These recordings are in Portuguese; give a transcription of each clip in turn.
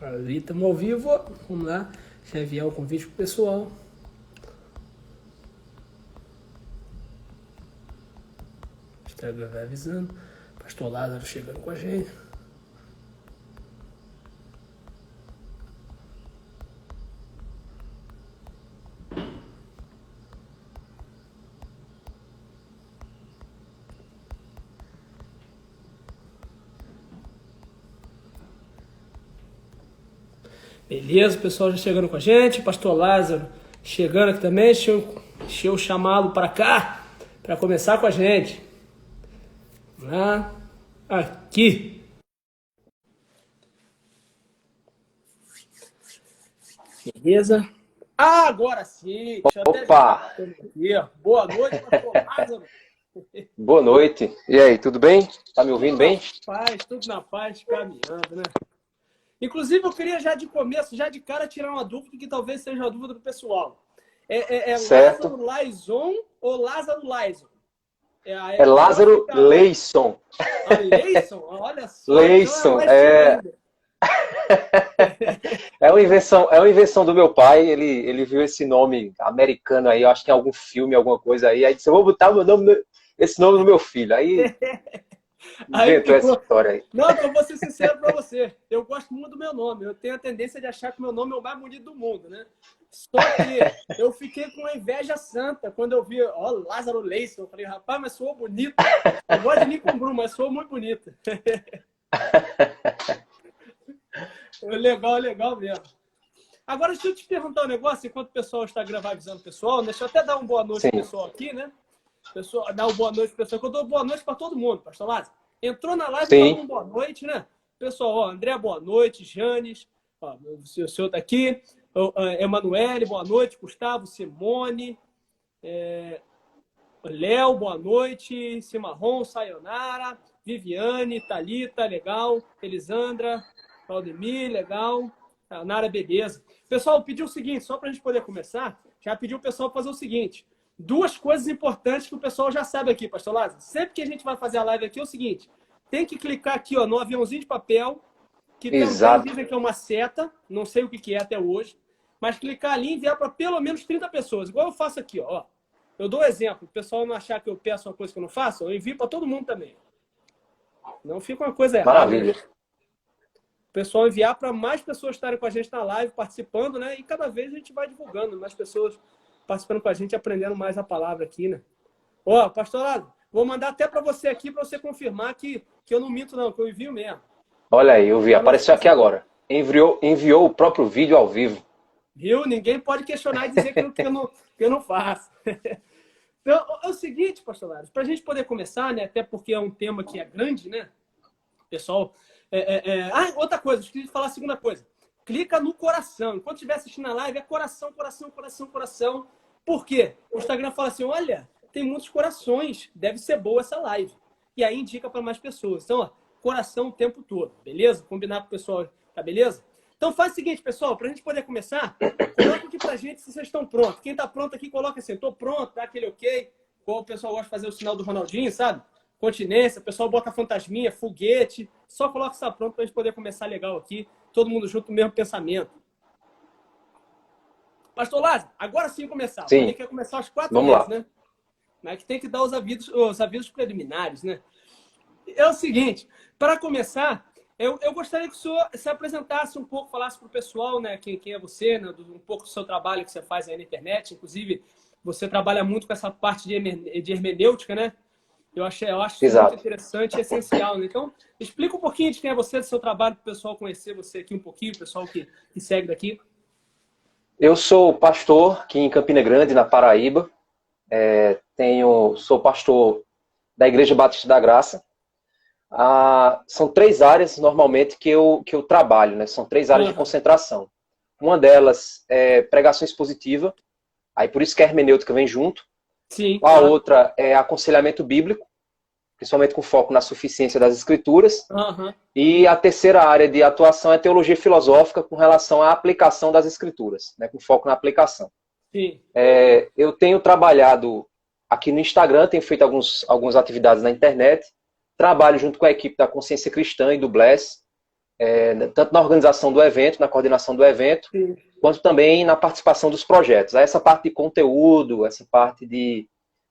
Ali estamos ao vivo. Vamos lá. Já enviar o convite pro pessoal. O Instagram vai avisando. Pastor Lázaro chegando com a gente. Beleza, o pessoal já chegando com a gente. Pastor Lázaro chegando aqui também. Deixa eu chamá-lo para cá para começar com a gente. Vamos lá. Aqui. Beleza? Ah, agora sim. Deixa eu até Opa! aqui, ó. Boa noite, Pastor Lázaro. Boa noite. E aí, tudo bem? Tá me ouvindo bem? Tudo na paz, caminhando, né? Inclusive, eu queria já de começo, já de cara, tirar uma dúvida que talvez seja uma dúvida do pessoal. É Certo. Lázaro Laison ou Lázaro Laison? É Lázaro Leison. Leison? Olha só. Leison, Então é mais é uma invenção do meu pai. Ele viu esse nome americano aí, eu acho que em algum filme, alguma coisa aí disse, eu vou botar esse nome no meu filho. Aí inventou essa história aí. Não, eu vou ser sincero pra você. Eu gosto muito do meu nome. Eu tenho a tendência de achar que o meu nome é o mais bonito do mundo, né? Só que eu fiquei com uma inveja santa quando eu vi, ó, Lázaro Leison. Eu falei, rapaz, mas soou bonito. Eu gosto de Nico Bruno, mas soou muito bonito. Legal mesmo. Agora, deixa eu te perguntar um negócio, enquanto o pessoal está gravando avisando o pessoal, deixa eu até dar uma boa noite pro pessoal aqui, né? Pessoal, dar uma boa noite pro pessoal, que eu dou boa noite para todo mundo, pastor Lázaro. Entrou na live, falou uma boa noite, né? Pessoal, ó, André, boa noite, Janes, ó, o senhor tá aqui, Emanuele, boa noite, Gustavo, Simone, Léo, boa noite, Cimarron, Sayonara, Viviane, Thalita, legal, Elisandra, Valdemir, legal, Nara, beleza. Pessoal, pediu o seguinte, só para a gente poder começar, já pediu o pessoal fazer o seguinte, duas coisas importantes que o pessoal já sabe aqui, pastor Lázaro. Sempre que a gente vai fazer a live aqui é o seguinte, tem que clicar aqui ó, no aviãozinho de papel, que também dizem que é uma seta, não sei o que é até hoje, mas clicar ali e enviar para pelo menos 30 pessoas, igual eu faço aqui, ó. Eu dou um exemplo, o pessoal não achar que eu peço uma coisa que eu não faço, eu envio para todo mundo também. Não fica uma coisa errada. Maravilha. Né? O pessoal enviar para mais pessoas estarem com a gente na live, participando, né? E cada vez a gente vai divulgando, mais pessoas participando com a gente, aprendendo mais a palavra aqui, né? Ó, pastor Lázaro, vou mandar até para você aqui, para você confirmar que eu não minto não, que eu envio mesmo. Olha aí, eu vi, apareceu aqui agora. Enviou o próprio vídeo ao vivo. Viu? Ninguém pode questionar e dizer que eu não faço. Então, é o seguinte, pastor Lázaro, para a gente poder começar, né? Até porque é um tema que é grande, né? Pessoal, outra coisa, esqueci de falar a segunda coisa. Clica no coração. Enquanto estiver assistindo a live, é coração, coração, coração, coração. Por quê? O Instagram fala assim, olha, tem muitos corações, deve ser boa essa live. E aí indica para mais pessoas. Então, ó, coração o tempo todo, beleza? Combinar com o pessoal, tá beleza? Então faz o seguinte, pessoal, para a gente poder começar, coloca aqui pra gente se vocês estão prontos. Quem tá pronto aqui, coloca assim, tô pronto, dá aquele ok. Igual o pessoal gosta de fazer o sinal do Ronaldinho, sabe? Continência, o pessoal bota fantasminha, foguete. Só coloca que está pronto para a gente poder começar legal aqui. Todo mundo junto no mesmo pensamento. Pastor Lázaro, agora sim começar. Sim. Tem que começar às 4 Vamos vezes, lá. né? Mas que tem que dar os avisos preliminares, né? É o seguinte, para começar, eu gostaria que o senhor se apresentasse um pouco, falasse para o pessoal, né, quem é você, né, um pouco do seu trabalho que você faz aí na internet. Inclusive, você trabalha muito com essa parte de hermenêutica, né? Eu acho isso muito interessante e essencial. Né? Então, explica um pouquinho de quem é você, do seu trabalho, para o pessoal conhecer você aqui um pouquinho, o pessoal que segue daqui. Eu sou pastor aqui em Campina Grande, na Paraíba. Sou pastor da Igreja Batista da Graça. São 3 áreas, normalmente, que eu trabalho. Né? São 3 áreas de concentração. Uma delas é pregação expositiva. Aí por isso que a hermenêutica vem junto. Sim, a outra é aconselhamento bíblico, principalmente com foco na suficiência das escrituras. E a terceira área de atuação é teologia filosófica com relação à aplicação das escrituras, né, com foco na aplicação. Sim. Eu tenho trabalhado aqui no Instagram, tenho feito algumas atividades na internet, trabalho junto com a equipe da Consciência Cristã e do Bless, tanto na organização do evento, na coordenação do evento, Sim. quanto também na participação dos projetos. Essa parte de conteúdo, essa parte de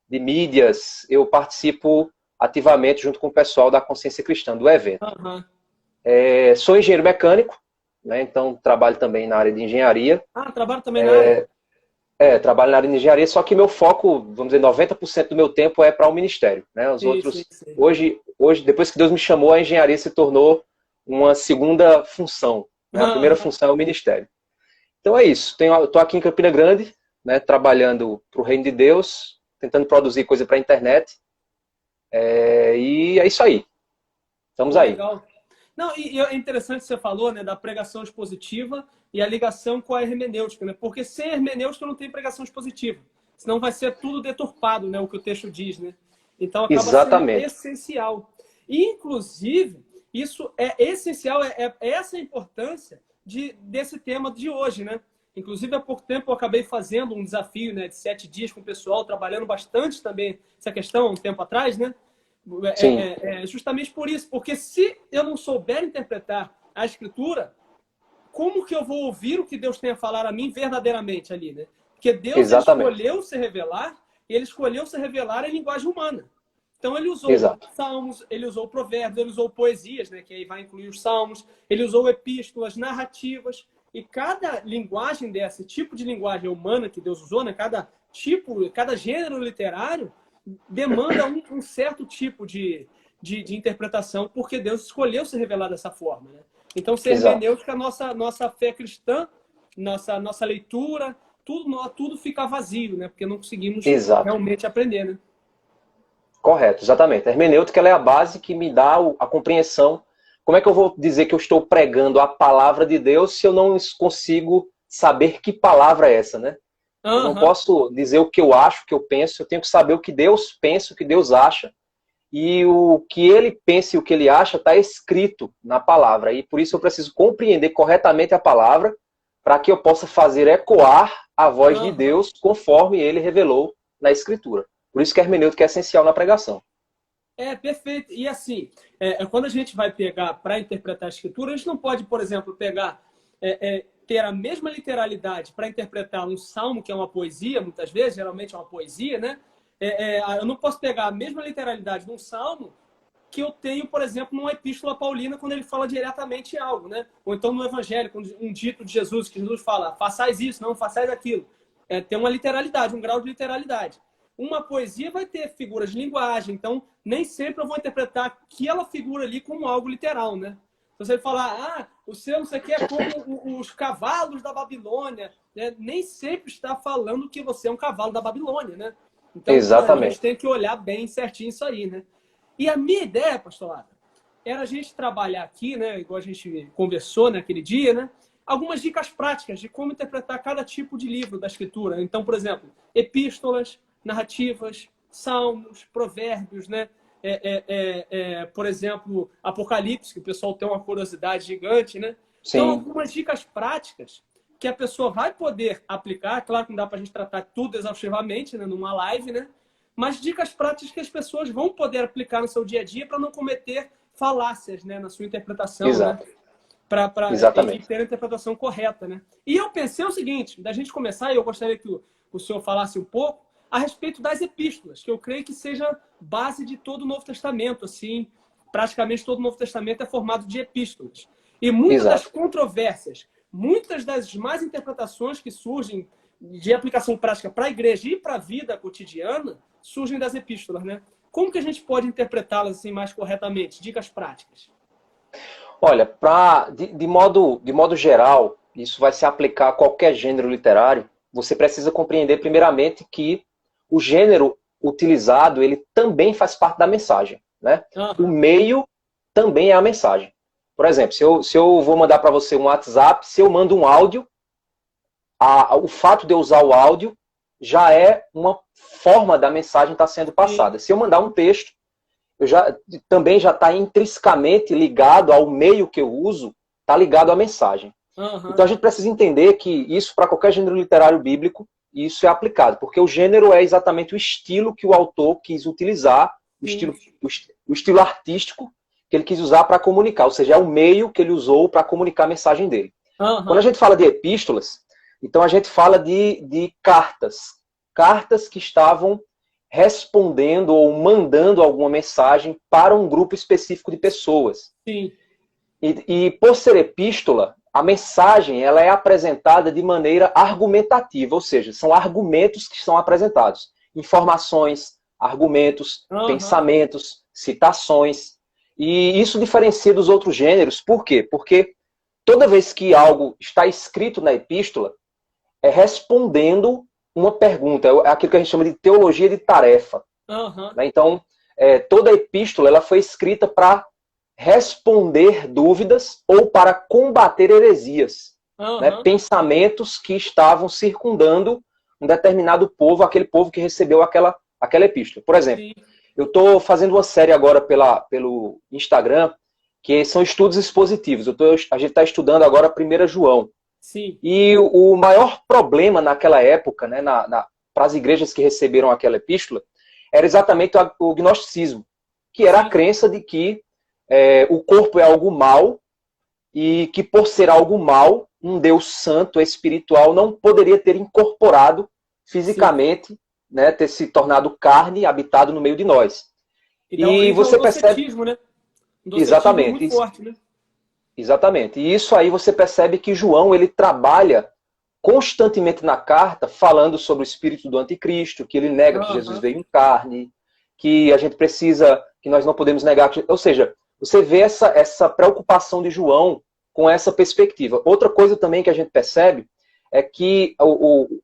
mídias, eu participo ativamente junto com o pessoal da Consciência Cristã, do evento. Aham. Sou engenheiro mecânico, né, então trabalho também na área de engenharia. Trabalho também na área? Trabalho na área de engenharia, só que meu foco, vamos dizer, 90% do meu tempo é para o ministério. Né? Os outros, sim. Hoje, depois que Deus me chamou, a engenharia se tornou uma segunda função. Né? A primeira função é o ministério. Então é isso. Estou aqui em Campina Grande, né, trabalhando para o Reino de Deus, tentando produzir coisa para a internet. E é isso aí. Estamos aí. Legal. Não, e é interessante que você falou, né, da pregação expositiva e a ligação com a hermenêutica, né? Porque sem hermenêutica não tem pregação expositiva. Senão vai ser tudo deturpado, né, o que o texto diz, né? Então acaba sendo essencial. E, inclusive, isso é essencial, essa a importância desse tema de hoje, né? Inclusive, há pouco tempo eu acabei fazendo um desafio, né, de 7 dias com o pessoal, trabalhando bastante também essa questão, um tempo atrás, né? Justamente por isso, porque se eu não souber interpretar a Escritura, como que eu vou ouvir o que Deus tem a falar a mim verdadeiramente ali, né? Porque Deus escolheu se revelar, e Ele escolheu se revelar em linguagem humana. Então ele usou salmos, ele usou provérbios, ele usou poesias, né, que aí vai incluir os salmos, ele usou epístolas, narrativas, e cada linguagem desse tipo de linguagem humana que Deus usou, né, cada gênero literário demanda um certo tipo de interpretação, porque Deus escolheu se revelar dessa forma, né? Então, ser hermenêutica, nossa fé cristã, nossa leitura, tudo fica vazio, né? Porque não conseguimos realmente aprender, né? Correto, exatamente. A hermenêutica ela é a base que me dá a compreensão. Como é que eu vou dizer que eu estou pregando a palavra de Deus se eu não consigo saber que palavra é essa, né? Eu não posso dizer o que eu acho, o que eu penso, eu tenho que saber o que Deus pensa, o que Deus acha. E o que ele pensa e o que ele acha está escrito na palavra. E por isso eu preciso compreender corretamente a palavra para que eu possa fazer ecoar a voz de Deus conforme ele revelou na Escritura. Por isso que a hermenêutica é essencial na pregação. Perfeito. E assim, quando a gente vai pegar para interpretar a Escritura, a gente não pode, por exemplo, pegar... ter a mesma literalidade para interpretar um salmo, que é uma poesia, muitas vezes, geralmente é uma poesia, né? Eu não posso pegar a mesma literalidade de um salmo que eu tenho, por exemplo, numa epístola paulina, quando ele fala diretamente algo, né? Ou então no Evangelho, quando um dito de Jesus, que Jesus fala, façais isso, não façais aquilo. Tem uma literalidade, um grau de literalidade. Uma poesia vai ter figuras de linguagem, então nem sempre eu vou interpretar aquela figura ali como algo literal, né? Se você falar, o seu não sei o que é como os cavalos da Babilônia, né? Nem sempre está falando que você é um cavalo da Babilônia, né? Então, a gente tem que olhar bem certinho isso aí, né? E a minha ideia, pastor Lázaro, era a gente trabalhar aqui, né? Igual a gente conversou naquele dia, né? Algumas dicas práticas de como interpretar cada tipo de livro da Escritura. Então, por exemplo, epístolas, narrativas, salmos, provérbios, né? Por exemplo, Apocalipse, que o pessoal tem uma curiosidade gigante, né? Sim. Então, algumas dicas práticas que a pessoa vai poder aplicar. Claro que não dá para a gente tratar tudo exaustivamente, né, numa live, né? Mas dicas práticas que as pessoas vão poder aplicar no seu dia a dia para não cometer falácias, né, na sua interpretação, Exato. Né? Para ter a interpretação correta, né? E eu pensei o seguinte, da gente começar, e eu gostaria que o senhor falasse um pouco a respeito das epístolas, que eu creio que seja base de todo o Novo Testamento, assim, praticamente todo o Novo Testamento é formado de epístolas. E muitas das controvérsias, muitas das más interpretações que surgem de aplicação prática para a igreja e para a vida cotidiana, surgem das epístolas, né? Como que a gente pode interpretá-las assim mais corretamente? Dicas práticas. Olha, de modo geral, isso vai se aplicar a qualquer gênero literário. Você precisa compreender primeiramente que o gênero utilizado, ele também faz parte da mensagem, né? O meio também é a mensagem. Por exemplo, se eu vou mandar para você um WhatsApp, se eu mando um áudio, o fato de eu usar o áudio já é uma forma da mensagem estar sendo passada. Se eu mandar um texto, também já está intrinsecamente ligado ao meio que eu uso, está ligado à mensagem. Então a gente precisa entender que isso, para qualquer gênero literário bíblico, isso é aplicado, porque o gênero é exatamente o estilo que o autor quis utilizar, o estilo artístico que ele quis usar para comunicar, ou seja, é o meio que ele usou para comunicar a mensagem dele. Quando a gente fala de epístolas, então a gente fala de cartas que estavam respondendo ou mandando alguma mensagem para um grupo específico de pessoas. Sim. E por ser epístola, a mensagem ela é apresentada de maneira argumentativa, ou seja, são argumentos que são apresentados. Informações, argumentos, pensamentos, citações. E isso diferencia dos outros gêneros. Por quê? Porque toda vez que algo está escrito na epístola, é respondendo uma pergunta. É aquilo que a gente chama de teologia de tarefa. Então, toda a epístola ela foi escrita para responder dúvidas ou para combater heresias. Pensamentos que estavam circundando um determinado povo, aquele povo que recebeu aquela epístola. Por exemplo, eu estou fazendo uma série agora pelo Instagram, que são estudos expositivos. A gente está estudando agora 1 João. Sim. E o maior problema naquela época, né, para as igrejas que receberam aquela epístola, era exatamente o gnosticismo, que era a crença de que o corpo é algo mal e que, por ser algo mal, um Deus santo, espiritual, não poderia ter incorporado fisicamente, né, ter se tornado carne, habitado no meio de nós. E você percebe, né? Um exatamente muito forte, né? Exatamente. E isso aí você percebe que João ele trabalha constantemente na carta falando sobre o espírito do anticristo, que ele nega que Jesus veio em carne, que a gente precisa, que nós não podemos negar. Ou seja, você vê essa preocupação de João com essa perspectiva. Outra coisa também que a gente percebe é que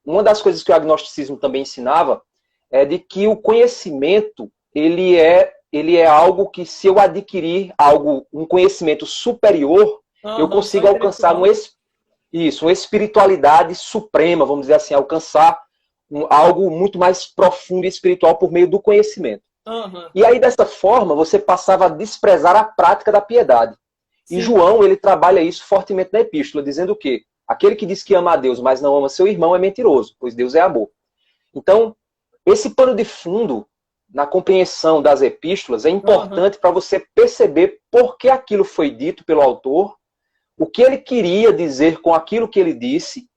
uma das coisas que o agnosticismo também ensinava é de que o conhecimento ele é algo que, se eu adquirir um conhecimento superior, eu consigo alcançar uma espiritualidade suprema, vamos dizer assim, alcançar algo muito mais profundo e espiritual por meio do conhecimento. E aí, dessa forma, você passava a desprezar a prática da piedade. Sim. E João, ele trabalha isso fortemente na epístola, dizendo o quê? Aquele que diz que ama a Deus, mas não ama seu irmão, é mentiroso, pois Deus é amor. Então, esse pano de fundo na compreensão das epístolas é importante para você perceber por que aquilo foi dito pelo autor, o que ele queria dizer com aquilo que ele disse,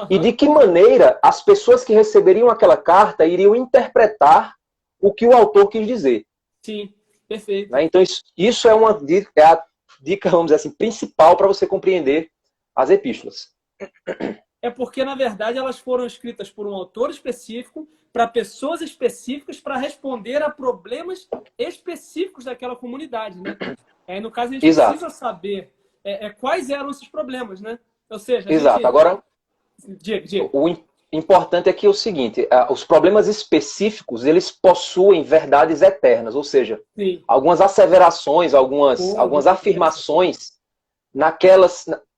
e de que maneira as pessoas que receberiam aquela carta iriam interpretar o que o autor quis dizer. Sim, perfeito. Né? Então isso é a dica, vamos dizer assim, principal para você compreender as epístolas. É porque, na verdade, elas foram escritas por um autor específico, para pessoas específicas, para responder a problemas específicos daquela comunidade, né? No caso, a gente precisa saber quais eram esses problemas, né? Ou seja, Exato. Agora, diga. O importante é que é o seguinte, os problemas específicos, eles possuem verdades eternas, ou seja, algumas asseverações, algumas afirmações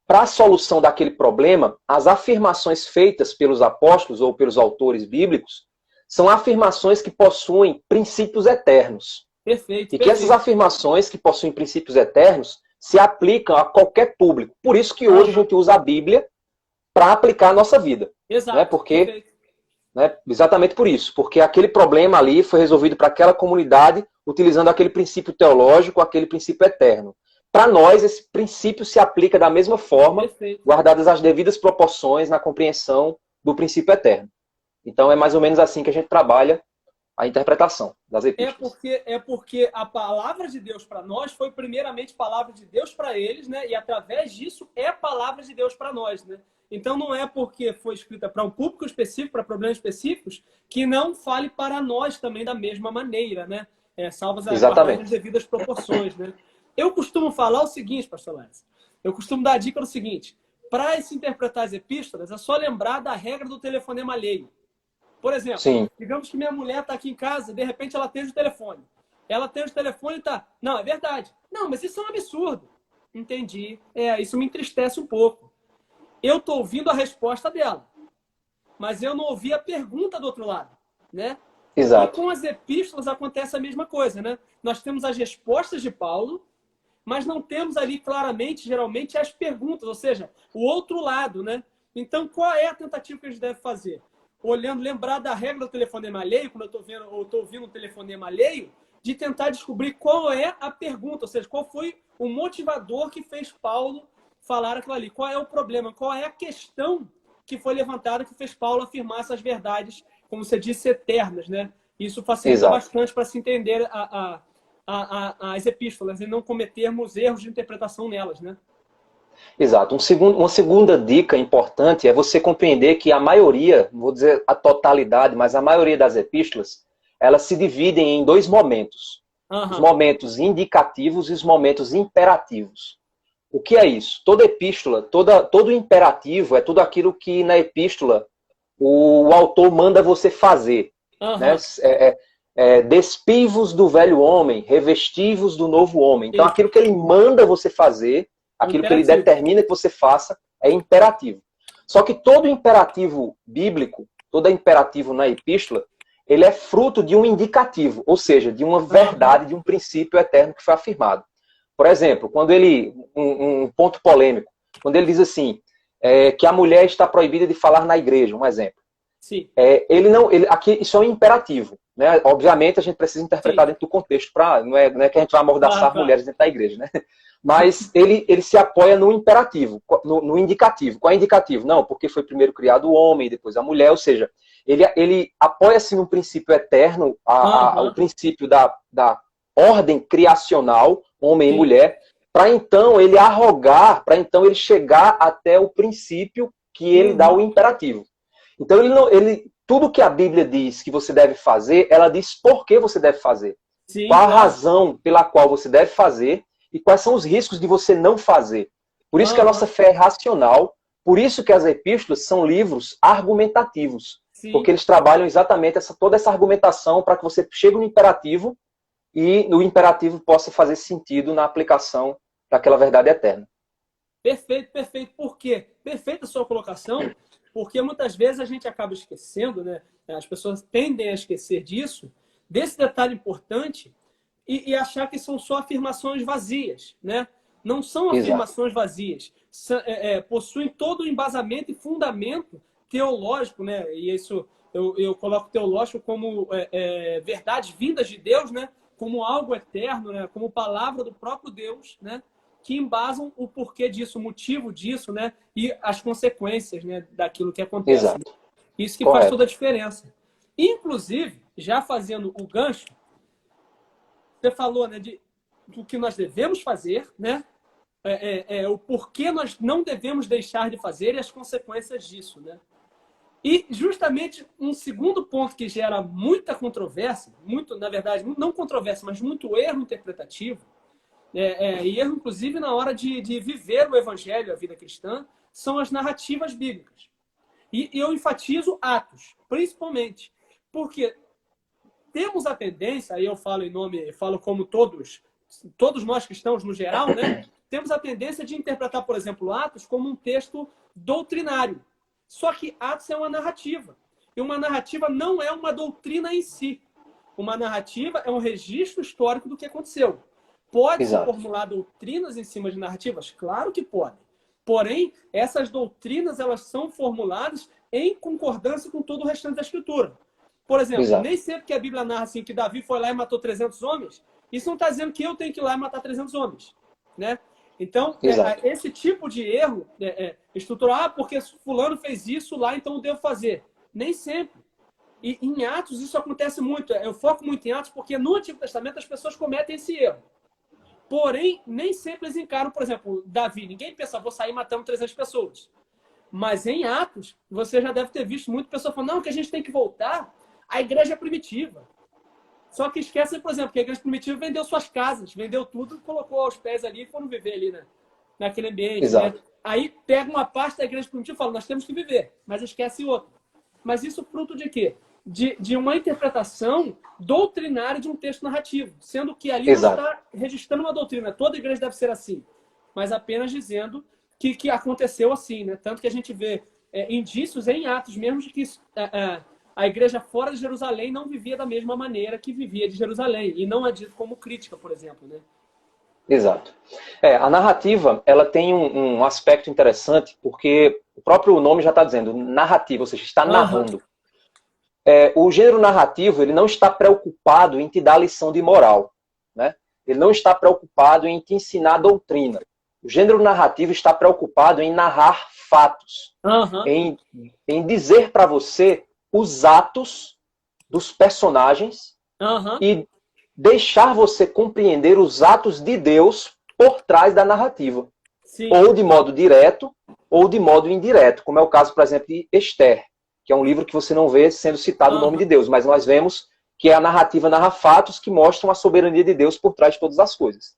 para a solução daquele problema, as afirmações feitas pelos apóstolos ou pelos autores bíblicos são afirmações que possuem princípios eternos. Perfeito. Que essas afirmações que possuem princípios eternos se aplicam a qualquer público. Por isso que hoje a gente usa a Bíblia para aplicar a nossa vida. Exato. Né? Porque, exatamente por isso. Porque aquele problema ali foi resolvido para aquela comunidade utilizando aquele princípio teológico, aquele princípio eterno. Para nós, esse princípio se aplica da mesma forma, guardadas as devidas proporções na compreensão do princípio eterno. Então, é mais ou menos assim que a gente trabalha a interpretação das epístolas. É porque a palavra de Deus para nós foi primeiramente palavra de Deus para eles, né? E através disso é palavra de Deus para nós, né? Então não é porque foi escrita para um público específico, para problemas específicos, que não fale para nós também da mesma maneira, né? Salvas as devidas proporções, né? Eu costumo falar o seguinte, pastor Lázaro. Eu costumo dar a dica do seguinte: para se interpretar as epístolas, é só lembrar da regra do telefonema alheio. Por exemplo, digamos que minha mulher está aqui em casa, de repente ela atende o telefone. Ela atende o telefone e está... Não, é verdade. Não, mas isso é um absurdo. Entendi. Isso me entristece um pouco. Eu estou ouvindo a resposta dela, mas eu não ouvi a pergunta do outro lado, né? Exato. E com as epístolas acontece a mesma coisa, né? Nós temos as respostas de Paulo, mas não temos ali claramente, geralmente, as perguntas, ou seja, o outro lado, né? Então, qual é a tentativa que a gente deve fazer? Lembrar da regra do telefonema alheio, quando eu estou ouvindo um telefonema alheio, de tentar descobrir qual é a pergunta, ou seja, qual foi o motivador que fez Paulo falar aquilo ali, qual é o problema, qual é a questão que foi levantada que fez Paulo afirmar essas verdades, como você disse, eternas, né? Isso facilita bastante para se entender as epístolas e não cometermos erros de interpretação nelas, né? Exato. Uma segunda dica importante é você compreender que a maioria, não vou dizer a totalidade, mas a maioria das epístolas, elas se dividem em dois momentos. Os momentos indicativos e os momentos imperativos. O que é isso? Toda epístola, todo imperativo é tudo aquilo que na epístola o autor manda você fazer. Né? Despivos do velho homem, revestivos do novo homem. Então, aquilo que ele manda você fazer, aquilo que ele determina que você faça, é imperativo. Só que todo imperativo bíblico, todo imperativo na epístola, ele é fruto de um indicativo, ou seja, de uma verdade, de um princípio eterno que foi afirmado. Por exemplo, quando um ponto polêmico, quando ele diz assim, que a mulher está proibida de falar na igreja, um exemplo. Sim. Aqui, isso é um imperativo. Né? Obviamente, a gente precisa interpretar dentro do contexto, não é que a gente vai amordaçar mulheres dentro da igreja, né? Mas ele se apoia no imperativo, no indicativo. Qual é o indicativo? Não, porque foi primeiro criado o homem, depois a mulher, ou seja, ele apoia-se num princípio eterno, o princípio da ordem criacional, homem e mulher, para então ele arrogar, para então ele chegar até o princípio que ele dá o imperativo. Então, tudo que a Bíblia diz que você deve fazer, ela diz por que você deve fazer. Sim, qual a razão pela qual você deve fazer e quais são os riscos de você não fazer. Por isso que a nossa fé é racional, por isso que as epístolas são livros argumentativos. Sim. Porque eles trabalham exatamente toda essa argumentação para que você chegue no imperativo e o imperativo possa fazer sentido na aplicação daquela verdade eterna. Perfeito, perfeito. Por quê? Perfeita a sua colocação, porque muitas vezes a gente acaba esquecendo, né? As pessoas tendem a esquecer disso, desse detalhe importante, e achar que são só afirmações vazias, né? Não são afirmações vazias. Possuem todo o embasamento e fundamento teológico, né? E isso eu coloco teológico como verdades vindas de Deus, né? Como algo eterno, né? Como palavra do próprio Deus, né? Que embasam o porquê disso, o motivo disso, né? E as consequências, né? Daquilo que acontece. Exato. Isso que faz toda a diferença. Inclusive, já fazendo o gancho, você falou, né, do que nós devemos fazer, né? O porquê nós não devemos deixar de fazer e as consequências disso, né? E justamente um segundo ponto que gera muita controvérsia, na verdade, não controvérsia, mas muito erro interpretativo, e erro, inclusive, na hora de viver o evangelho, a vida cristã, são as narrativas bíblicas. E eu enfatizo Atos, principalmente, porque temos a tendência, aí eu falo como todos nós cristãos no geral, né? Temos a tendência de interpretar, por exemplo, Atos como um texto doutrinário. Só que Atos é uma narrativa. E uma narrativa não é uma doutrina em si. Uma narrativa é um registro histórico do que aconteceu. Pode-se formular doutrinas em cima de narrativas? Claro que pode. Porém, essas doutrinas elas são formuladas em concordância com todo o restante da Escritura. Por exemplo, nem sempre que a Bíblia narra assim que Davi foi lá e matou 300 homens, isso não está dizendo que eu tenho que ir lá e matar 300 homens. Né? Então, esse tipo de erro estrutural, porque fulano fez isso lá, então eu devo fazer. Nem sempre. E em Atos isso acontece muito. Eu foco muito em Atos porque no Antigo Testamento as pessoas cometem esse erro. Porém, nem sempre eles encaram, por exemplo, Davi. Ninguém pensa, vou sair matando 300 pessoas. Mas em Atos, você já deve ter visto muita pessoa falando, não, que a gente tem que voltar à igreja primitiva. Só que esquecem, por exemplo, que a igreja primitiva vendeu suas casas, vendeu tudo, colocou aos pés ali e foram viver ali, né? Naquele ambiente. Né? Aí pega uma parte da igreja primitiva e fala, nós temos que viver, mas esquece outra. Mas isso fruto de quê? De uma interpretação doutrinária de um texto narrativo, sendo que ali não está registrando uma doutrina. Toda igreja deve ser assim, mas apenas dizendo que aconteceu assim, né? Tanto que a gente vê indícios em Atos mesmo de que a igreja fora de Jerusalém não vivia da mesma maneira que vivia de Jerusalém, e não é dito como crítica, por exemplo, né? Exato. A narrativa, ela tem um aspecto interessante, porque o próprio nome já está dizendo narrativa, ou seja, está narrando. o gênero narrativo ele não está preocupado em te dar lição de moral, né? Ele não está preocupado em te ensinar doutrina. O gênero narrativo está preocupado em narrar fatos, em dizer para você os atos dos personagens e deixar você compreender os atos de Deus por trás da narrativa. Sim. Ou de modo direto, ou de modo indireto, como é o caso, por exemplo, de Esther, que é um livro que você não vê sendo citado o nome de Deus, mas nós vemos que a narrativa narra fatos que mostram a soberania de Deus por trás de todas as coisas.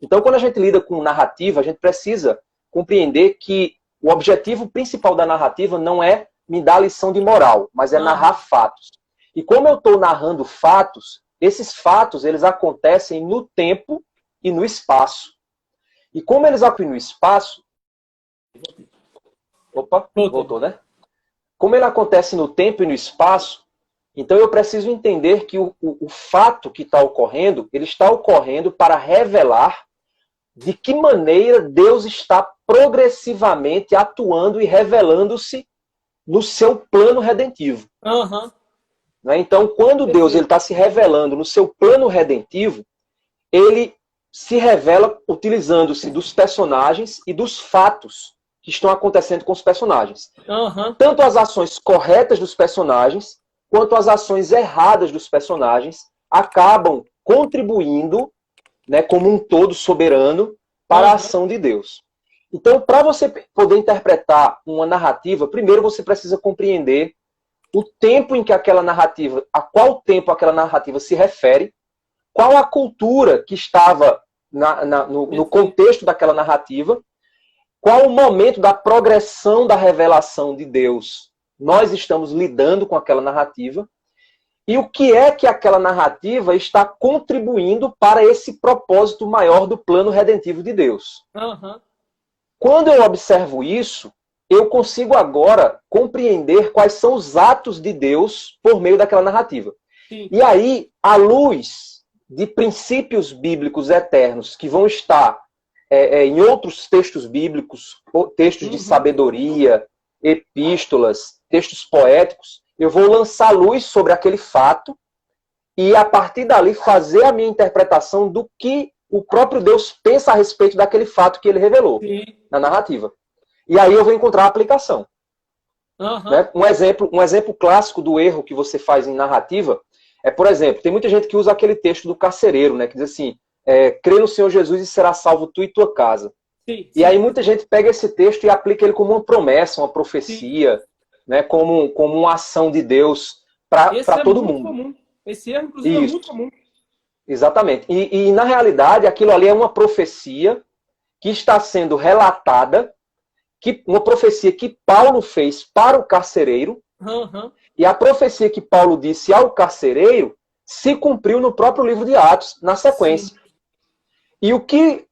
Então, quando a gente lida com narrativa, a gente precisa compreender que o objetivo principal da narrativa não é me dar lição de moral, mas é narrar fatos. E como eu estou narrando fatos, esses fatos eles acontecem no tempo e no espaço. E como eles acontecem no espaço... Opa, voltou, né? Como ele acontece no tempo e no espaço, então eu preciso entender que o fato que está ocorrendo, ele está ocorrendo para revelar de que maneira Deus está progressivamente atuando e revelando-se no seu plano redentivo. Então, quando Deus está se revelando no seu plano redentivo, ele se revela utilizando-se dos personagens e dos fatos que estão acontecendo com os personagens. Tanto as ações corretas dos personagens, quanto as ações erradas dos personagens, acabam contribuindo, né, como um todo soberano para a ação de Deus. Então, para você poder interpretar uma narrativa, primeiro você precisa compreender o tempo em que aquela narrativa, a qual tempo aquela narrativa se refere, qual a cultura que estava no contexto daquela narrativa, qual o momento da progressão da revelação de Deus nós estamos lidando com aquela narrativa, e o que é que aquela narrativa está contribuindo para esse propósito maior do plano redentivo de Deus. Quando eu observo isso, eu consigo agora compreender quais são os atos de Deus por meio daquela narrativa. Sim. E aí, à luz de princípios bíblicos eternos que vão estar em outros textos bíblicos, textos de sabedoria, epístolas, textos poéticos, eu vou lançar luz sobre aquele fato e, a partir dali, fazer a minha interpretação do que o próprio Deus pensa a respeito daquele fato que ele revelou na narrativa. E aí eu vou encontrar a aplicação. Né? Um exemplo clássico do erro que você faz em narrativa é, por exemplo, tem muita gente que usa aquele texto do carcereiro, né, que diz assim, crê no Senhor Jesus e será salvo tu e tua casa. Sim. E aí muita gente pega esse texto e aplica ele como uma promessa, uma profecia, né, como uma ação de Deus para todo mundo. Comum. Esse erro, inclusive, é muito comum. Exatamente. E, na realidade, aquilo ali é uma profecia que está sendo relatada, uma profecia que Paulo fez para o carcereiro, e a profecia que Paulo disse ao carcereiro se cumpriu no próprio livro de Atos, na sequência. Sim. E o que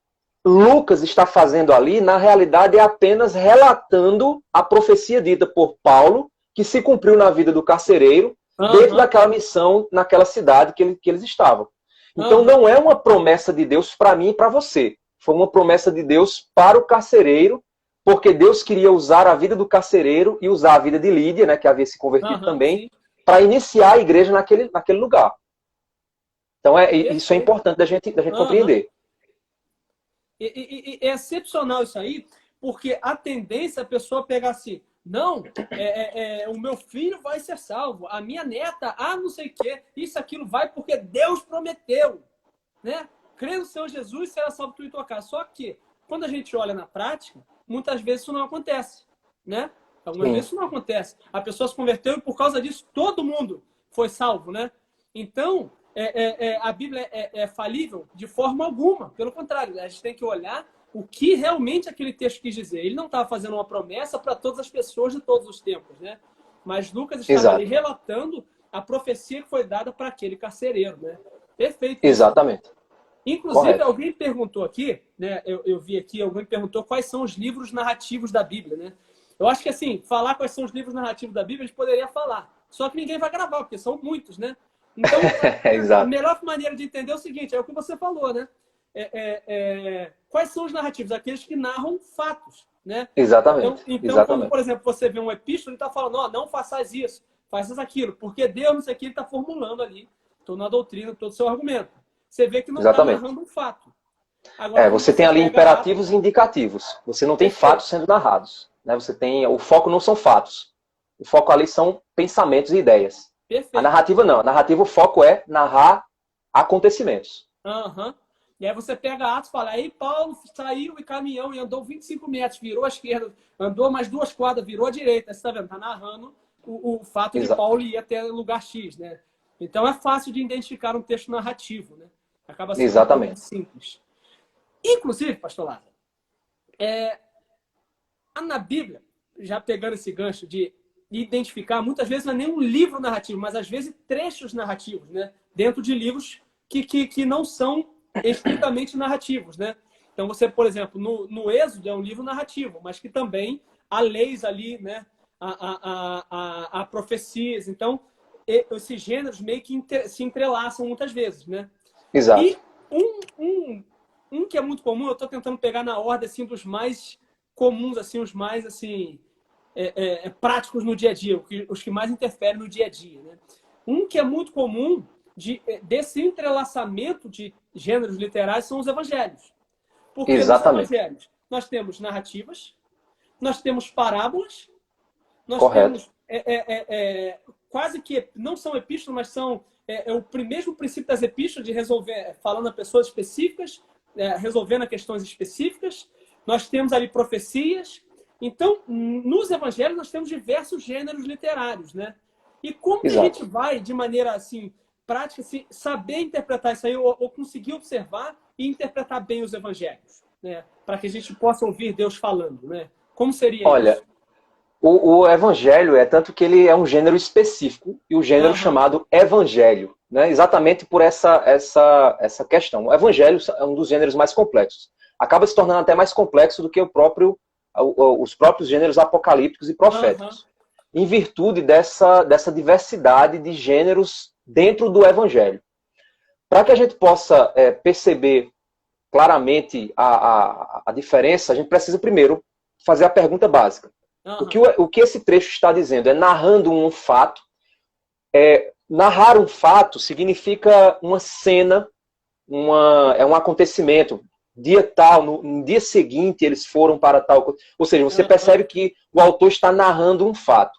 Lucas está fazendo ali, na realidade, é apenas relatando a profecia dita por Paulo, que se cumpriu na vida do carcereiro, dentro daquela missão, naquela cidade que eles estavam. Então não é uma promessa de Deus para mim e para você. Foi uma promessa de Deus para o carcereiro, porque Deus queria usar a vida do carcereiro e usar a vida de Lídia, né, que havia se convertido também, para iniciar a igreja naquele lugar. Então isso é importante da gente compreender. E é excepcional isso aí, porque a tendência é a pessoa pegar assim, não, o meu filho vai ser salvo, a minha neta, não sei o quê, isso, aquilo vai porque Deus prometeu, né? Crê no Senhor Jesus, será salvo tu e tua casa. Só que, quando a gente olha na prática, muitas vezes isso não acontece, né? Algumas vezes isso não acontece. A pessoa se converteu e por causa disso todo mundo foi salvo, né? Então, a Bíblia é falível de forma alguma. Pelo contrário, a gente tem que olhar o que realmente aquele texto quis dizer. Ele não estava fazendo uma promessa para todas as pessoas de todos os tempos, né? Mas Lucas estava ali relatando a profecia que foi dada para aquele carcereiro, né? Perfeito. Exatamente. Inclusive, Correto. Alguém perguntou aqui, né? Eu vi aqui, alguém perguntou quais são os livros narrativos da Bíblia, né? Eu acho que, assim, falar quais são os livros narrativos da Bíblia, a gente poderia falar. Só que ninguém vai gravar, porque são muitos, né? Então, a melhor maneira de entender é o seguinte, é o que você falou, né? Quais são os narrativos? Aqueles que narram fatos, né? Exatamente. Então, quando, por exemplo, você vê um epístolo, ele está falando, não façais isso. faz aquilo. Porque Deus, não sei o que, ele está formulando ali toda a doutrina, todo o seu argumento. Você vê que não está narrando um fato. Agora, você tem ali imperativos e indicativos. Você não tem fatos sendo narrados. Né? Você tem, o foco não são fatos. O foco ali são pensamentos e ideias. Perfeito. A narrativa não. A narrativa, o foco é narrar acontecimentos. E aí você pega Atos e fala, aí Paulo saiu e caminhou e andou 25 metros, virou à esquerda, andou mais 2 quadras, virou à direita. Você está vendo? Está narrando o fato de Paulo ir até lugar X, né? Então é fácil de identificar um texto narrativo, né? Acaba sendo simples. Inclusive, pastor Lázaro, na Bíblia, já pegando esse gancho de identificar, muitas vezes não é nem um livro narrativo, mas às vezes trechos narrativos, né? Dentro de livros que não são estritamente narrativos, né? Então você, por exemplo, no Êxodo é um livro narrativo, mas que também há leis ali, né? Há profecias. Então, esses gêneros meio que se entrelaçam muitas vezes, né? Exato. E um que é muito comum, eu estou tentando pegar na ordem assim, dos mais comuns, assim, os mais assim, práticos no dia a dia, os que mais interferem no dia a dia, né? Um que é muito comum desse entrelaçamento de gêneros literários são os evangelhos. Porque nos evangelhos nós temos narrativas, nós temos parábolas, nós temos quase que não são epístolas, mas são o mesmo princípio das epístolas de resolver, falando a pessoas específicas, resolvendo questões específicas. Nós temos ali profecias. Então, nos evangelhos nós temos diversos gêneros literários, né? E como que a gente vai, de maneira assim prática, saber interpretar isso aí ou conseguir observar e interpretar bem os evangelhos, né? Para que a gente possa ouvir Deus falando, né? Como seria isso? Olha, o evangelho tanto que ele é um gênero específico e o gênero chamado evangelho, né? Exatamente por essa questão. O evangelho é um dos gêneros mais complexos. Acaba se tornando até mais complexo do que os próprios gêneros apocalípticos e proféticos. Em virtude dessa diversidade de gêneros dentro do evangelho. Para que a gente possa perceber claramente a diferença, a gente precisa primeiro fazer a pergunta básica. O que esse trecho está dizendo? É narrando um fato. Narrar um fato significa uma cena, um acontecimento. Dia tal, no dia seguinte eles foram para tal coisa. Ou seja, você percebe que o autor está narrando um fato.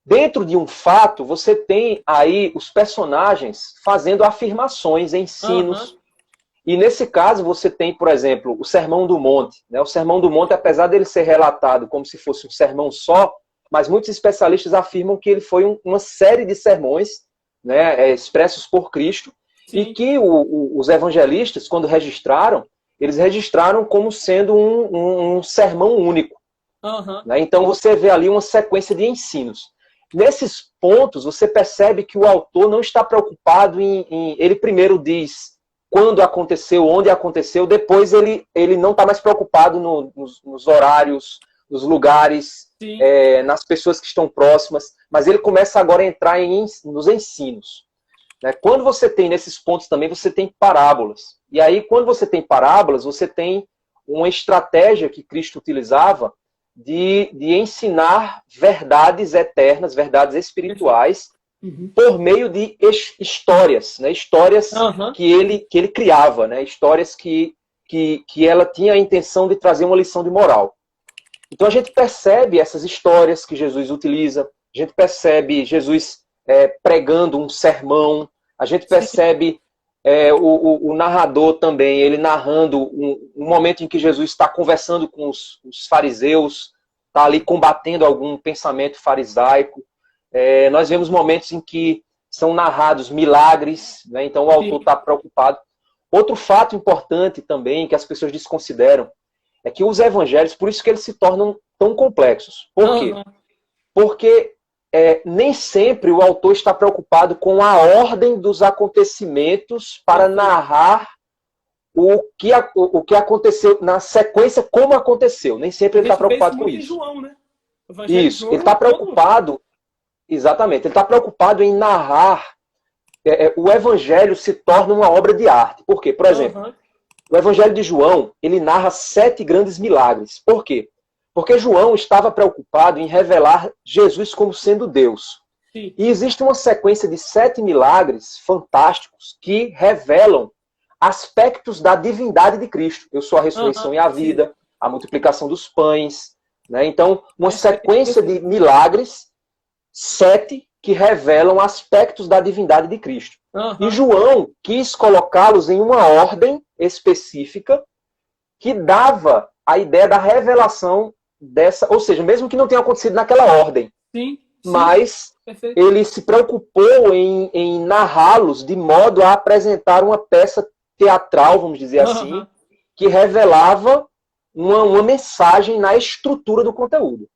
Dentro de um fato, você tem aí os personagens fazendo afirmações, ensinos. E nesse caso, você tem, por exemplo, o Sermão do Monte. Né? O Sermão do Monte, apesar dele ser relatado como se fosse um sermão só, mas muitos especialistas afirmam que ele foi uma série de sermões, né, expressos por Cristo, e que os evangelistas, quando registraram, eles registraram como sendo um sermão único. Né? Então você vê ali uma sequência de ensinos. Nesses pontos, você percebe que o autor não está preocupado ele primeiro diz quando aconteceu, onde aconteceu, depois ele não está mais preocupado nos horários, nos lugares, nas pessoas que estão próximas, mas ele começa agora a entrar nos ensinos. Né? Quando você tem nesses pontos também, você tem parábolas. E aí, quando você tem parábolas, você tem uma estratégia que Cristo utilizava de ensinar verdades eternas, verdades espirituais, por meio de histórias, né? Histórias que ele criava, né? Histórias que ela tinha a intenção de trazer uma lição de moral. Então a gente percebe essas histórias que Jesus utiliza, a gente percebe Jesus pregando um sermão, a gente percebe o narrador também, ele narrando um momento em que Jesus está conversando com os fariseus, está ali combatendo algum pensamento farisaico. Nós vemos momentos em que são narrados milagres, né? Então o autor está preocupado. Outro fato importante também, que as pessoas desconsideram, é que os evangelhos, por isso que eles se tornam tão complexos. Por quê? Porque nem sempre o autor está preocupado com a ordem dos acontecimentos para narrar o que aconteceu na sequência, como aconteceu. Nem sempre ele está preocupado com isso. João, né? Isso, ele está preocupado, exatamente, ele está preocupado em narrar. O evangelho se torna uma obra de arte. Por quê? Por exemplo, o evangelho de João, ele narra 7 grandes milagres. Por quê? Porque João estava preocupado em revelar Jesus como sendo Deus. Sim. E existe uma sequência de 7 milagres fantásticos que revelam aspectos da divindade de Cristo. Eu sou a ressurreição e a vida, a multiplicação dos pães, né? Então, uma sequência de milagres, 7, que revelam aspectos da divindade de Cristo. E João quis colocá-los em uma ordem específica que dava a ideia da revelação dessa, ou seja, mesmo que não tenha acontecido naquela ordem, sim, mas perfeito. Ele se preocupou em narrá-los de modo a apresentar uma peça teatral, vamos dizer assim, que revelava uma mensagem na estrutura do conteúdo.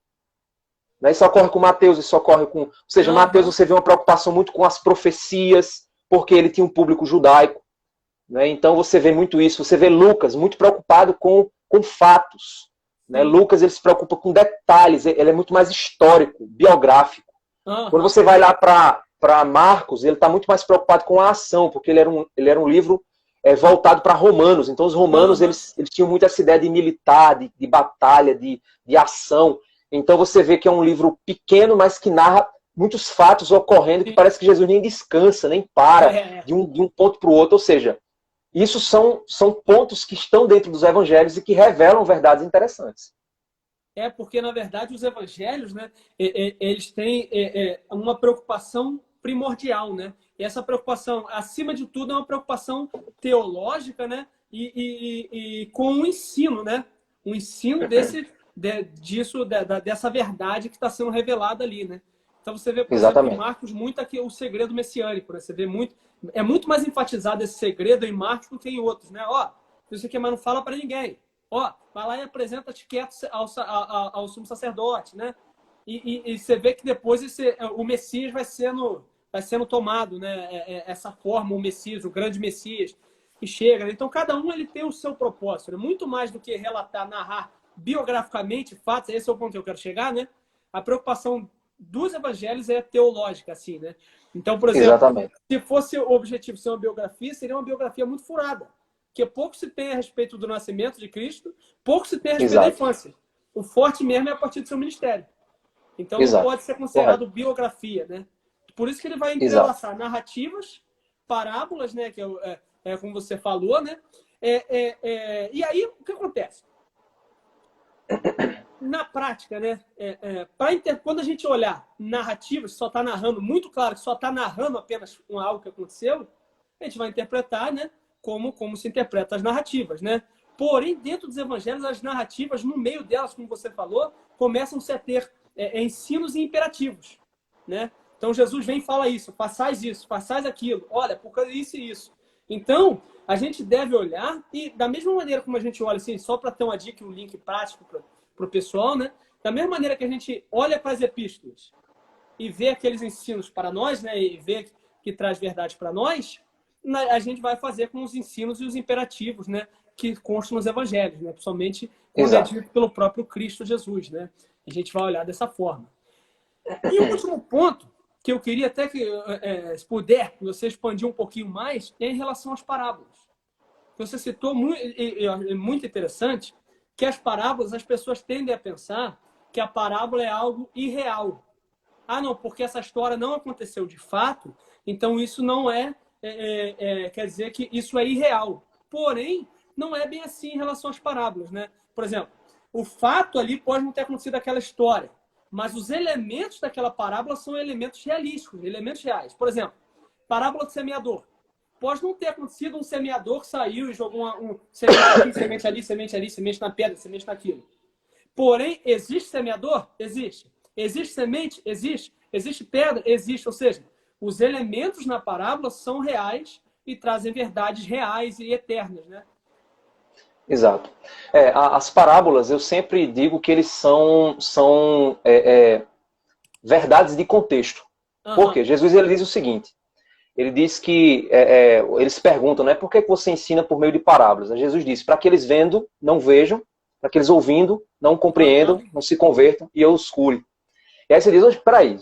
Isso ocorre com Mateus, isso ocorre com... Ou seja, Mateus você vê uma preocupação muito com as profecias, porque ele tinha um público judaico. Então você vê muito isso. Você vê Lucas muito preocupado com fatos. Lucas ele se preocupa com detalhes, ele é muito mais histórico, biográfico. Quando você vai lá para Marcos, ele está muito mais preocupado com a ação, porque ele era um livro voltado para romanos. Então os romanos eles tinham muito essa ideia de militar, de batalha, de ação. Então você vê que é um livro pequeno, mas que narra muitos fatos ocorrendo, que parece que Jesus nem descansa, nem para de um ponto para o outro. Ou seja, isso são pontos que estão dentro dos evangelhos e que revelam verdades interessantes. Porque, na verdade, os evangelhos, né, eles têm uma preocupação primordial, né? E essa preocupação, acima de tudo, é uma preocupação teológica, né? E com o ensino, né? O ensino dessa verdade que está sendo revelada ali, né? Então você vê, por exemplo, em Marcos muito aqui o segredo messiânico, né? Você vê muito mais enfatizado esse segredo em Marcos do que em outros, né? Isso aqui, mas não fala para ninguém. Vai lá e apresenta-te quieto ao sumo sacerdote, né? E você vê que depois o Messias vai sendo tomado, né? Essa forma, o Messias, o grande Messias, que chega. Né? Então, cada um ele tem o seu propósito. Né? Muito mais do que relatar, narrar biograficamente fatos, esse é o ponto que eu quero chegar, né? A preocupação dos evangelhos é teológica, assim, né? Então, por exemplo, se fosse o objetivo ser uma biografia, seria uma biografia muito furada. Porque pouco se tem a respeito do nascimento de Cristo, pouco se tem a respeito da infância. O forte mesmo é a partir do seu ministério. Então, não pode ser considerado biografia, né? Por isso que ele vai entrelaçar narrativas, parábolas, né? Que como você falou, né? E aí, o que acontece? Na prática, né? Quando a gente olhar narrativas, só está narrando, muito claro que só está narrando apenas algo que aconteceu, a gente vai interpretar, né? Como se interpreta as narrativas, né? Porém, dentro dos evangelhos, as narrativas, no meio delas, como você falou, começam-se a ter ensinos e imperativos, né? Então, Jesus vem e fala isso, façais aquilo, olha, por causa disso e isso. Então, a gente deve olhar, e da mesma maneira como a gente olha, assim, só para ter uma dica, um link prático para o pessoal, né? Da mesma maneira que a gente olha para as epístolas e vê aqueles ensinos para nós, né? E vê que traz verdade para nós, a gente vai fazer com os ensinos e os imperativos, né? Que constam nos evangelhos, né? Principalmente quando é dito pelo próprio Cristo Jesus, né? A gente vai olhar dessa forma. E o último ponto que eu queria até que, se puder, você expandir um pouquinho mais, é em relação às parábolas. Você citou muito interessante que as parábolas, as pessoas tendem a pensar que a parábola é algo irreal. Não, porque essa história não aconteceu de fato, então isso não quer dizer que isso é irreal. Porém, não é bem assim em relação às parábolas, né? Por exemplo, o fato ali pode não ter acontecido aquela história, mas os elementos daquela parábola são elementos realísticos, elementos reais. Por exemplo, parábola do semeador. Pode não ter acontecido um semeador que saiu e jogou semente aqui, semente ali, semente ali, semente na pedra, semente naquilo. Porém, existe semeador? Existe. Existe semente? Existe. Existe pedra? Existe. Ou seja, os elementos na parábola são reais e trazem verdades reais e eternas, né? Exato. As parábolas, eu sempre digo que eles são verdades de contexto. Por quê? Jesus ele diz o seguinte, ele diz que, eles perguntam, né, por que você ensina por meio de parábolas? Jesus disse, para que eles vendo, não vejam, para que eles ouvindo, não compreendam, não se convertam e eu os cure. E aí você diz, peraí,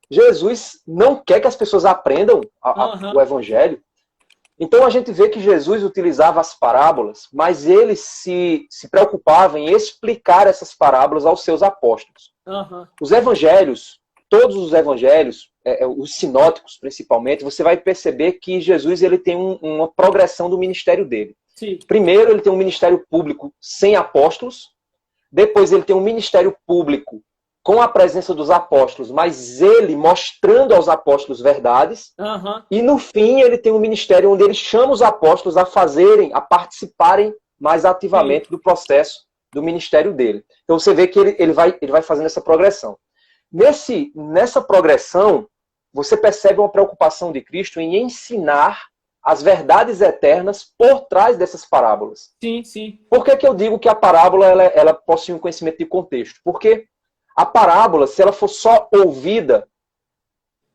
Jesus não quer que as pessoas aprendam o evangelho? Então a gente vê que Jesus utilizava as parábolas, mas ele se preocupava em explicar essas parábolas aos seus apóstolos. Os evangelhos, todos os evangelhos, os sinóticos principalmente, você vai perceber que Jesus ele tem uma progressão do ministério dele. Sim. Primeiro, ele tem um ministério público sem apóstolos. Depois, ele tem um ministério público com a presença dos apóstolos, mas ele mostrando aos apóstolos verdades. Uhum. E, no fim, ele tem um ministério onde ele chama os apóstolos a participarem mais ativamente do processo do ministério dele. Então, você vê que ele vai fazendo essa progressão. Nessa progressão, você percebe uma preocupação de Cristo em ensinar as verdades eternas por trás dessas parábolas. Sim, sim. Por que eu digo que a parábola ela possui um conhecimento de contexto? Porque a parábola, se ela for só ouvida,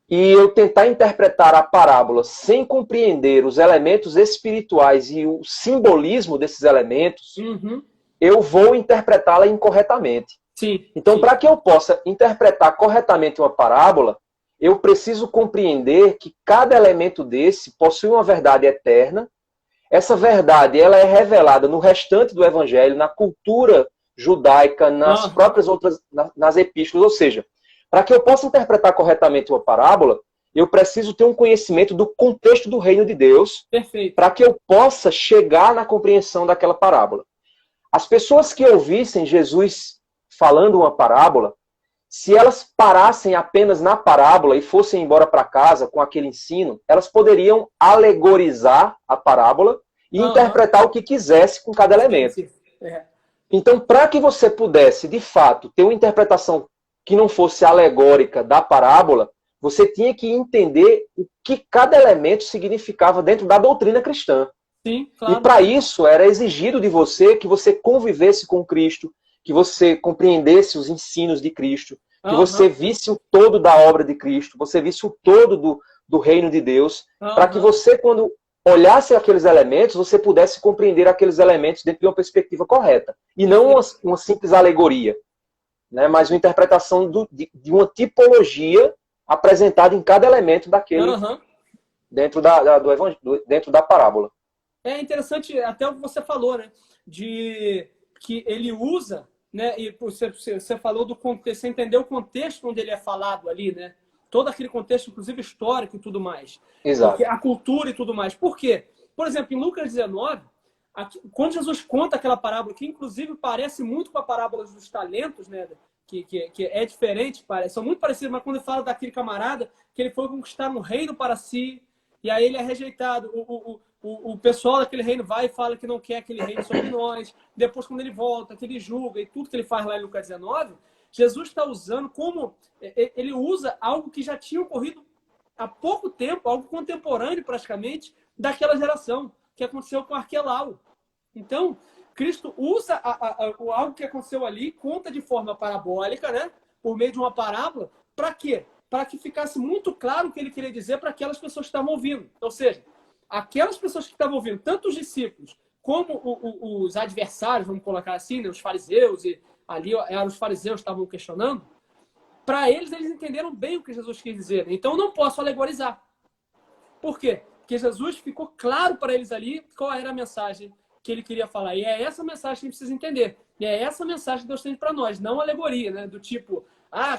e eu tentar interpretar a parábola sem compreender os elementos espirituais e o simbolismo desses elementos, eu vou interpretá-la incorretamente. Sim, então, para que eu possa interpretar corretamente uma parábola, eu preciso compreender que cada elemento desse possui uma verdade eterna. Essa verdade ela é revelada no restante do Evangelho, na cultura judaica, nas próprias outras, nas epístolas. Ou seja, para que eu possa interpretar corretamente uma parábola, eu preciso ter um conhecimento do contexto do reino de Deus, para que eu possa chegar na compreensão daquela parábola. As pessoas que ouvissem Jesus falando uma parábola, se elas parassem apenas na parábola e fossem embora para casa com aquele ensino, elas poderiam alegorizar a parábola e interpretar o que quisesse com cada elemento. Então, para que você pudesse, de fato, ter uma interpretação que não fosse alegórica da parábola, você tinha que entender o que cada elemento significava dentro da doutrina cristã. Sim, claro. E para isso era exigido de você que você convivesse com Cristo, que você compreendesse os ensinos de Cristo, que você visse o todo da obra de Cristo, você visse o todo do reino de Deus, para que você, quando olhasse aqueles elementos, você pudesse compreender aqueles elementos dentro de uma perspectiva correta. E não uma simples alegoria, né? Mas uma interpretação de uma tipologia apresentada em cada elemento daquele dentro dentro da parábola. É interessante até o que você falou, né? De que ele usa, né? E você falou do contexto, você entendeu o contexto onde ele é falado ali, né? Todo aquele contexto, inclusive histórico e tudo mais. Exato. A cultura e tudo mais. Por quê? Por exemplo, em Lucas 19, quando Jesus conta aquela parábola, que inclusive parece muito com a parábola dos talentos, né? Que é diferente, são muito parecidos, mas quando ele fala daquele camarada que ele foi conquistar um reino para si, e aí ele é rejeitado. O pessoal daquele reino vai e fala que não quer aquele reino sobre nós. Depois, quando ele volta, que ele julga e tudo que ele faz lá em Lucas 19, Jesus está usando como... Ele usa algo que já tinha ocorrido há pouco tempo, algo contemporâneo praticamente, daquela geração, que aconteceu com Arquelau. Então, Cristo usa algo que aconteceu ali, conta de forma parabólica, né? Por meio de uma parábola. Para quê? Para que ficasse muito claro o que ele queria dizer para aquelas pessoas que estavam ouvindo. Ou seja, aquelas pessoas que estavam ouvindo, tanto os discípulos como os adversários, vamos colocar assim, né? Os fariseus, e ali eram os fariseus que estavam questionando, para eles entenderam bem o que Jesus quis dizer. Então, eu não posso alegorizar. Por quê? Porque Jesus ficou claro para eles ali qual era a mensagem que ele queria falar. E é essa mensagem que a gente precisa entender. E é essa mensagem que Deus tem para nós, não alegoria, né? Do tipo,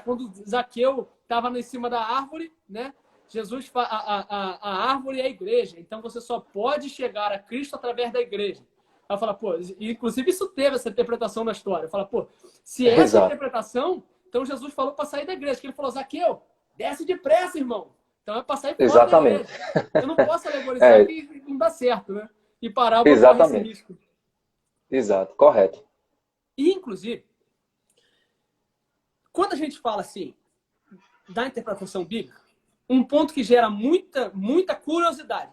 quando Zaqueu estava em cima da árvore, né? Jesus, a árvore é a igreja, então você só pode chegar a Cristo através da igreja. Ela fala, pô, inclusive isso teve essa interpretação na história. Fala, pô, se essa é a interpretação, então Jesus falou para sair da igreja. Que ele falou, Zaqueu, desce depressa, irmão. Então é para sair fora da igreja. Eu não posso alegorizar que não dá certo, né? E parar para correr esse risco. Exato, correto. E, inclusive, quando a gente fala assim, da interpretação bíblica, um ponto que gera muita curiosidade.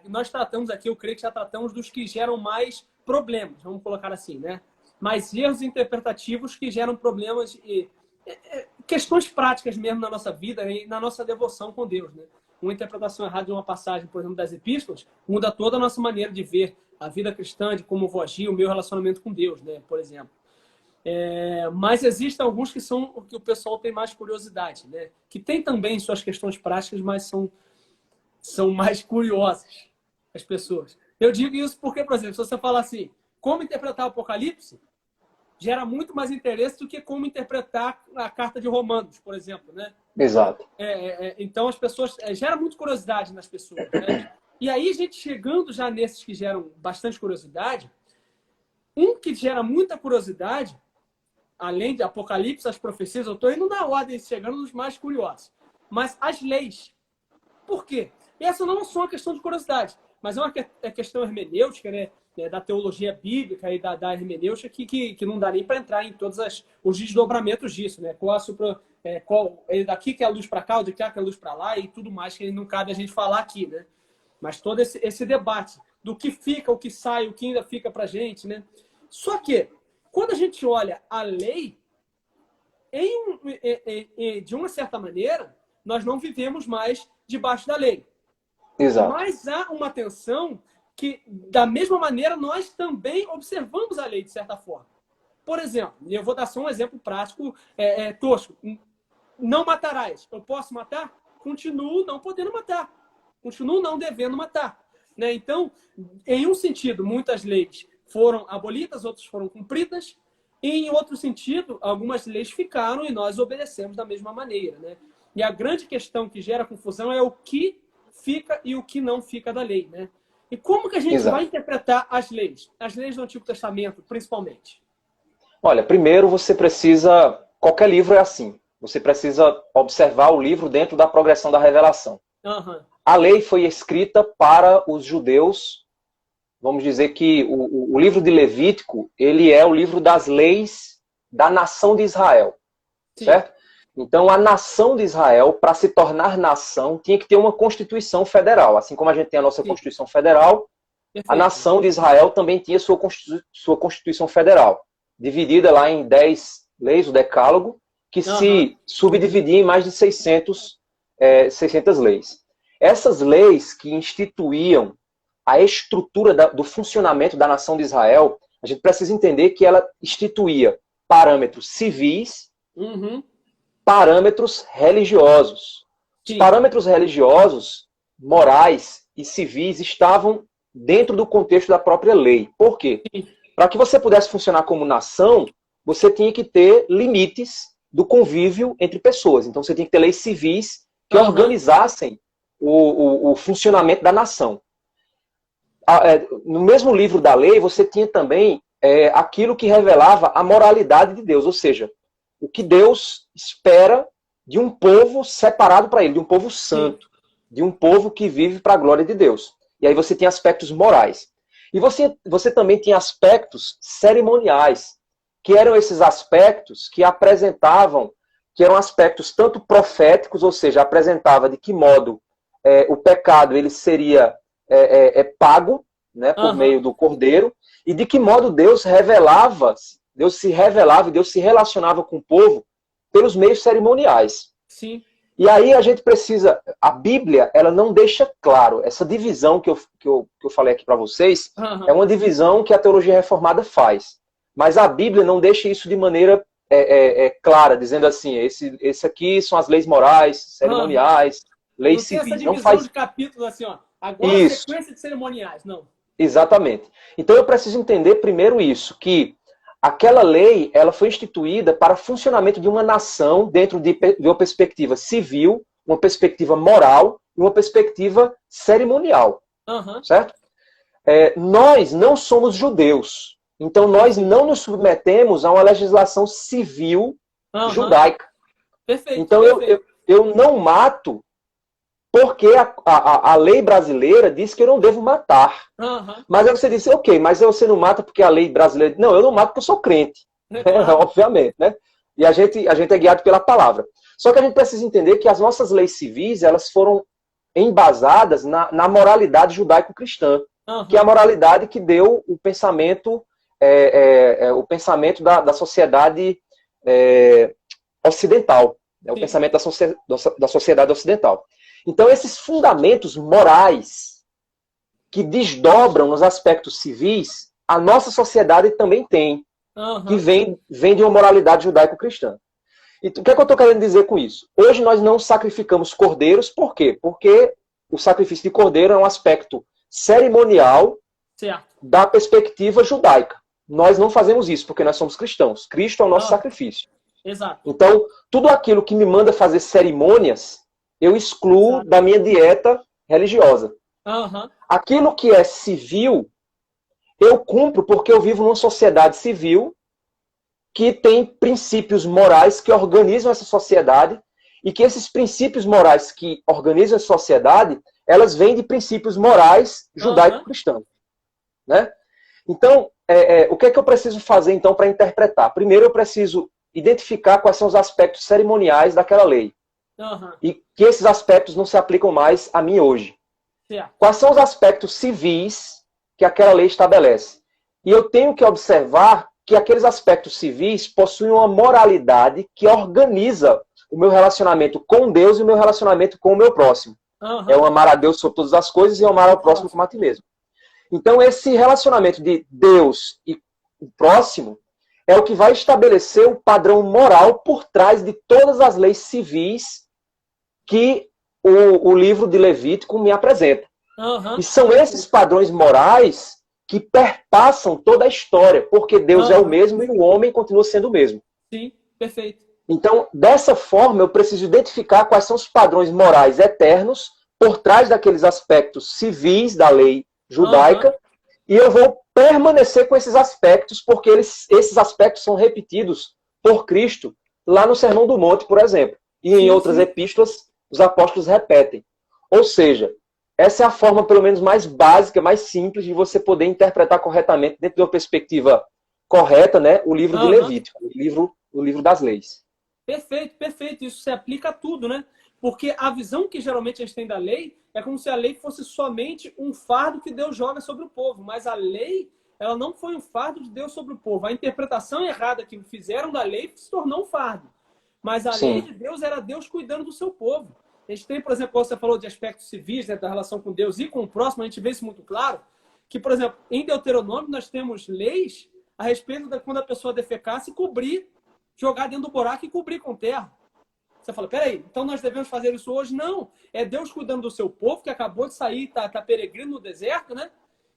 Nós tratamos aqui, eu creio que já tratamos dos que geram mais problemas, vamos colocar assim, né? Mais erros interpretativos que geram problemas e questões práticas mesmo na nossa vida e na nossa devoção com Deus, né? Uma interpretação errada de uma passagem, por exemplo, das epístolas, muda toda a nossa maneira de ver a vida cristã, de como eu vou agir, o meu relacionamento com Deus, né? Por exemplo. Mas existem alguns que são o que o pessoal tem mais curiosidade, né? Que tem também suas questões práticas, mas são mais curiosas as pessoas. Eu digo isso porque, por exemplo, se você falar assim, como interpretar o Apocalipse, gera muito mais interesse do que como interpretar a carta de Romanos, por exemplo, né? Exato. Então, as pessoas... gera muito curiosidade nas pessoas, né? E aí, a gente chegando já nesses que geram bastante curiosidade, um que gera muita curiosidade, além de Apocalipse, as profecias, eu estou indo na ordem, chegando nos mais curiosos. Mas as leis. Por quê? Essa não é só uma questão de curiosidade, mas é uma questão hermenêutica, né? Da teologia bíblica e da hermenêutica que não dá nem para entrar em todos os desdobramentos disso, né? Daqui que é a luz para cá, ou de cá que é a luz para lá e tudo mais que não cabe a gente falar aqui, né? Mas todo esse debate do que fica, o que sai, o que ainda fica para a gente, né? Só que, quando a gente olha a lei, de uma certa maneira, nós não vivemos mais debaixo da lei. Exato. Mas há uma tensão que, da mesma maneira, nós também observamos a lei, de certa forma. Por exemplo, eu vou dar só um exemplo prático, tosco. Não matarás. Eu posso matar? Continuo não podendo matar. Continuo não devendo matar. Né? Então, em um sentido, muitas leis foram abolidas, outras foram cumpridas. E, em outro sentido, algumas leis ficaram e nós obedecemos da mesma maneira. Né? E a grande questão que gera confusão é o que fica e o que não fica da lei. Né? E como que a gente vai interpretar as leis? As leis do Antigo Testamento, principalmente. Olha, primeiro você precisa... Qualquer livro é assim. Você precisa observar o livro dentro da progressão da revelação. Uhum. A lei foi escrita para os judeus. Vamos dizer que o livro de Levítico, ele é o livro das leis da nação de Israel. Sim. Certo? Então, a nação de Israel, para se tornar nação, tinha que ter uma Constituição Federal. Assim como a gente tem a nossa Sim. Constituição Federal, Perfeito. A nação de Israel também tinha sua Constituição Federal, dividida lá em 10 leis, o Decálogo, que se subdividia em mais de 600 leis. Essas leis que instituíam a estrutura do funcionamento da nação de Israel, a gente precisa entender que ela instituía parâmetros civis, parâmetros religiosos. Sim. Os parâmetros religiosos, morais e civis estavam dentro do contexto da própria lei. Por quê? Para que você pudesse funcionar como nação, você tinha que ter limites do convívio entre pessoas. Então você tinha que ter leis civis que organizassem o funcionamento da nação. No mesmo livro da lei, você tinha também aquilo que revelava a moralidade de Deus, ou seja, o que Deus espera de um povo separado para ele, de um povo santo, de um povo que vive para a glória de Deus. E aí você tem aspectos morais. E você também tem aspectos cerimoniais, que eram esses aspectos que apresentavam, que eram aspectos tanto proféticos, ou seja, apresentava de que modo o pecado ele seria pago, né, por meio do Cordeiro, e de que modo Deus se revelava e Deus se relacionava com o povo pelos meios cerimoniais. Sim. E aí a gente precisa... A Bíblia, ela não deixa claro. Essa divisão que eu falei aqui para vocês é uma divisão que a teologia reformada faz. Mas a Bíblia não deixa isso de maneira clara, dizendo assim, esse aqui são as leis morais, cerimoniais, leis civis. Não faz de capítulo assim, ó. Agora a sequência de cerimoniais, não. Exatamente. Então eu preciso entender primeiro isso, que aquela lei, ela foi instituída para funcionamento de uma nação dentro de uma perspectiva civil, uma perspectiva moral e uma perspectiva cerimonial. Certo? Nós não somos judeus. Então nós não nos submetemos a uma legislação civil judaica. Perfeito. Então eu não mato porque a lei brasileira diz que eu não devo matar. Mas aí você disse, ok, mas você não mata porque a lei brasileira... Não, eu não mato porque eu sou crente. Obviamente, né? E a gente é guiado pela palavra. Só que a gente precisa entender que as nossas leis civis, elas foram embasadas na moralidade judaico-cristã. Que é a moralidade que deu o pensamento, da sociedade ocidental. O pensamento da sociedade ocidental. Então, esses fundamentos morais que desdobram nos aspectos civis, a nossa sociedade também tem, que vem de uma moralidade judaico-cristã. E o que é que eu estou querendo dizer com isso? Hoje nós não sacrificamos cordeiros, por quê? Porque o sacrifício de cordeiro é um aspecto cerimonial da perspectiva judaica. nós não fazemos isso, porque nós somos cristãos. Cristo é o nosso sacrifício. Exato. Então, tudo aquilo que me manda fazer cerimônias, eu excluo da minha dieta religiosa. Aquilo que é civil, eu cumpro porque eu vivo numa sociedade civil que tem princípios morais que organizam essa sociedade e que esses princípios morais que organizam a sociedade, elas vêm de princípios morais judaico-cristãos. Né? Então, o que é que eu preciso fazer então para interpretar? Primeiro, eu preciso identificar quais são os aspectos cerimoniais daquela lei. E que esses aspectos não se aplicam mais a mim hoje. Quais são os aspectos civis que aquela lei estabelece? E eu tenho que observar que aqueles aspectos civis possuem uma moralidade que organiza o meu relacionamento com Deus e o meu relacionamento com o meu próximo. É o amar a Deus sobre todas as coisas e amar ao próximo como a ti mesmo. Então, esse relacionamento de Deus e o próximo é o que vai estabelecer o padrão moral por trás de todas as leis civis que o livro de Levítico me apresenta. E são esses padrões morais que perpassam toda a história, porque Deus é o mesmo e o homem continua sendo o mesmo. Sim, perfeito. Então, dessa forma, eu preciso identificar quais são os padrões morais eternos por trás daqueles aspectos civis da lei judaica, e eu vou permanecer com esses aspectos, porque esses aspectos são repetidos por Cristo lá no Sermão do Monte, por exemplo. E em outras epístolas, os apóstolos repetem. Ou seja, essa é a forma, pelo menos, mais básica, mais simples de você poder interpretar corretamente, dentro de uma perspectiva correta, né, o livro de Levítico, o livro das leis. Perfeito, perfeito. Isso se aplica a tudo, né? Porque a visão que geralmente a gente tem da lei é como se a lei fosse somente um fardo que Deus joga sobre o povo. Mas a lei, ela não foi um fardo de Deus sobre o povo. A interpretação errada que fizeram da lei se tornou um fardo. Mas a lei de Deus era Deus cuidando do seu povo. A gente tem, por exemplo, como você falou de aspectos civis, né, da relação com Deus e com o próximo, a gente vê isso muito claro, que, por exemplo, em Deuteronômio nós temos leis a respeito de quando a pessoa defecar, se cobrir, jogar dentro do buraco e cobrir com terra. Você fala, peraí, então nós devemos fazer isso hoje? Não, é Deus cuidando do seu povo, que acabou de sair, tá peregrino no deserto, né?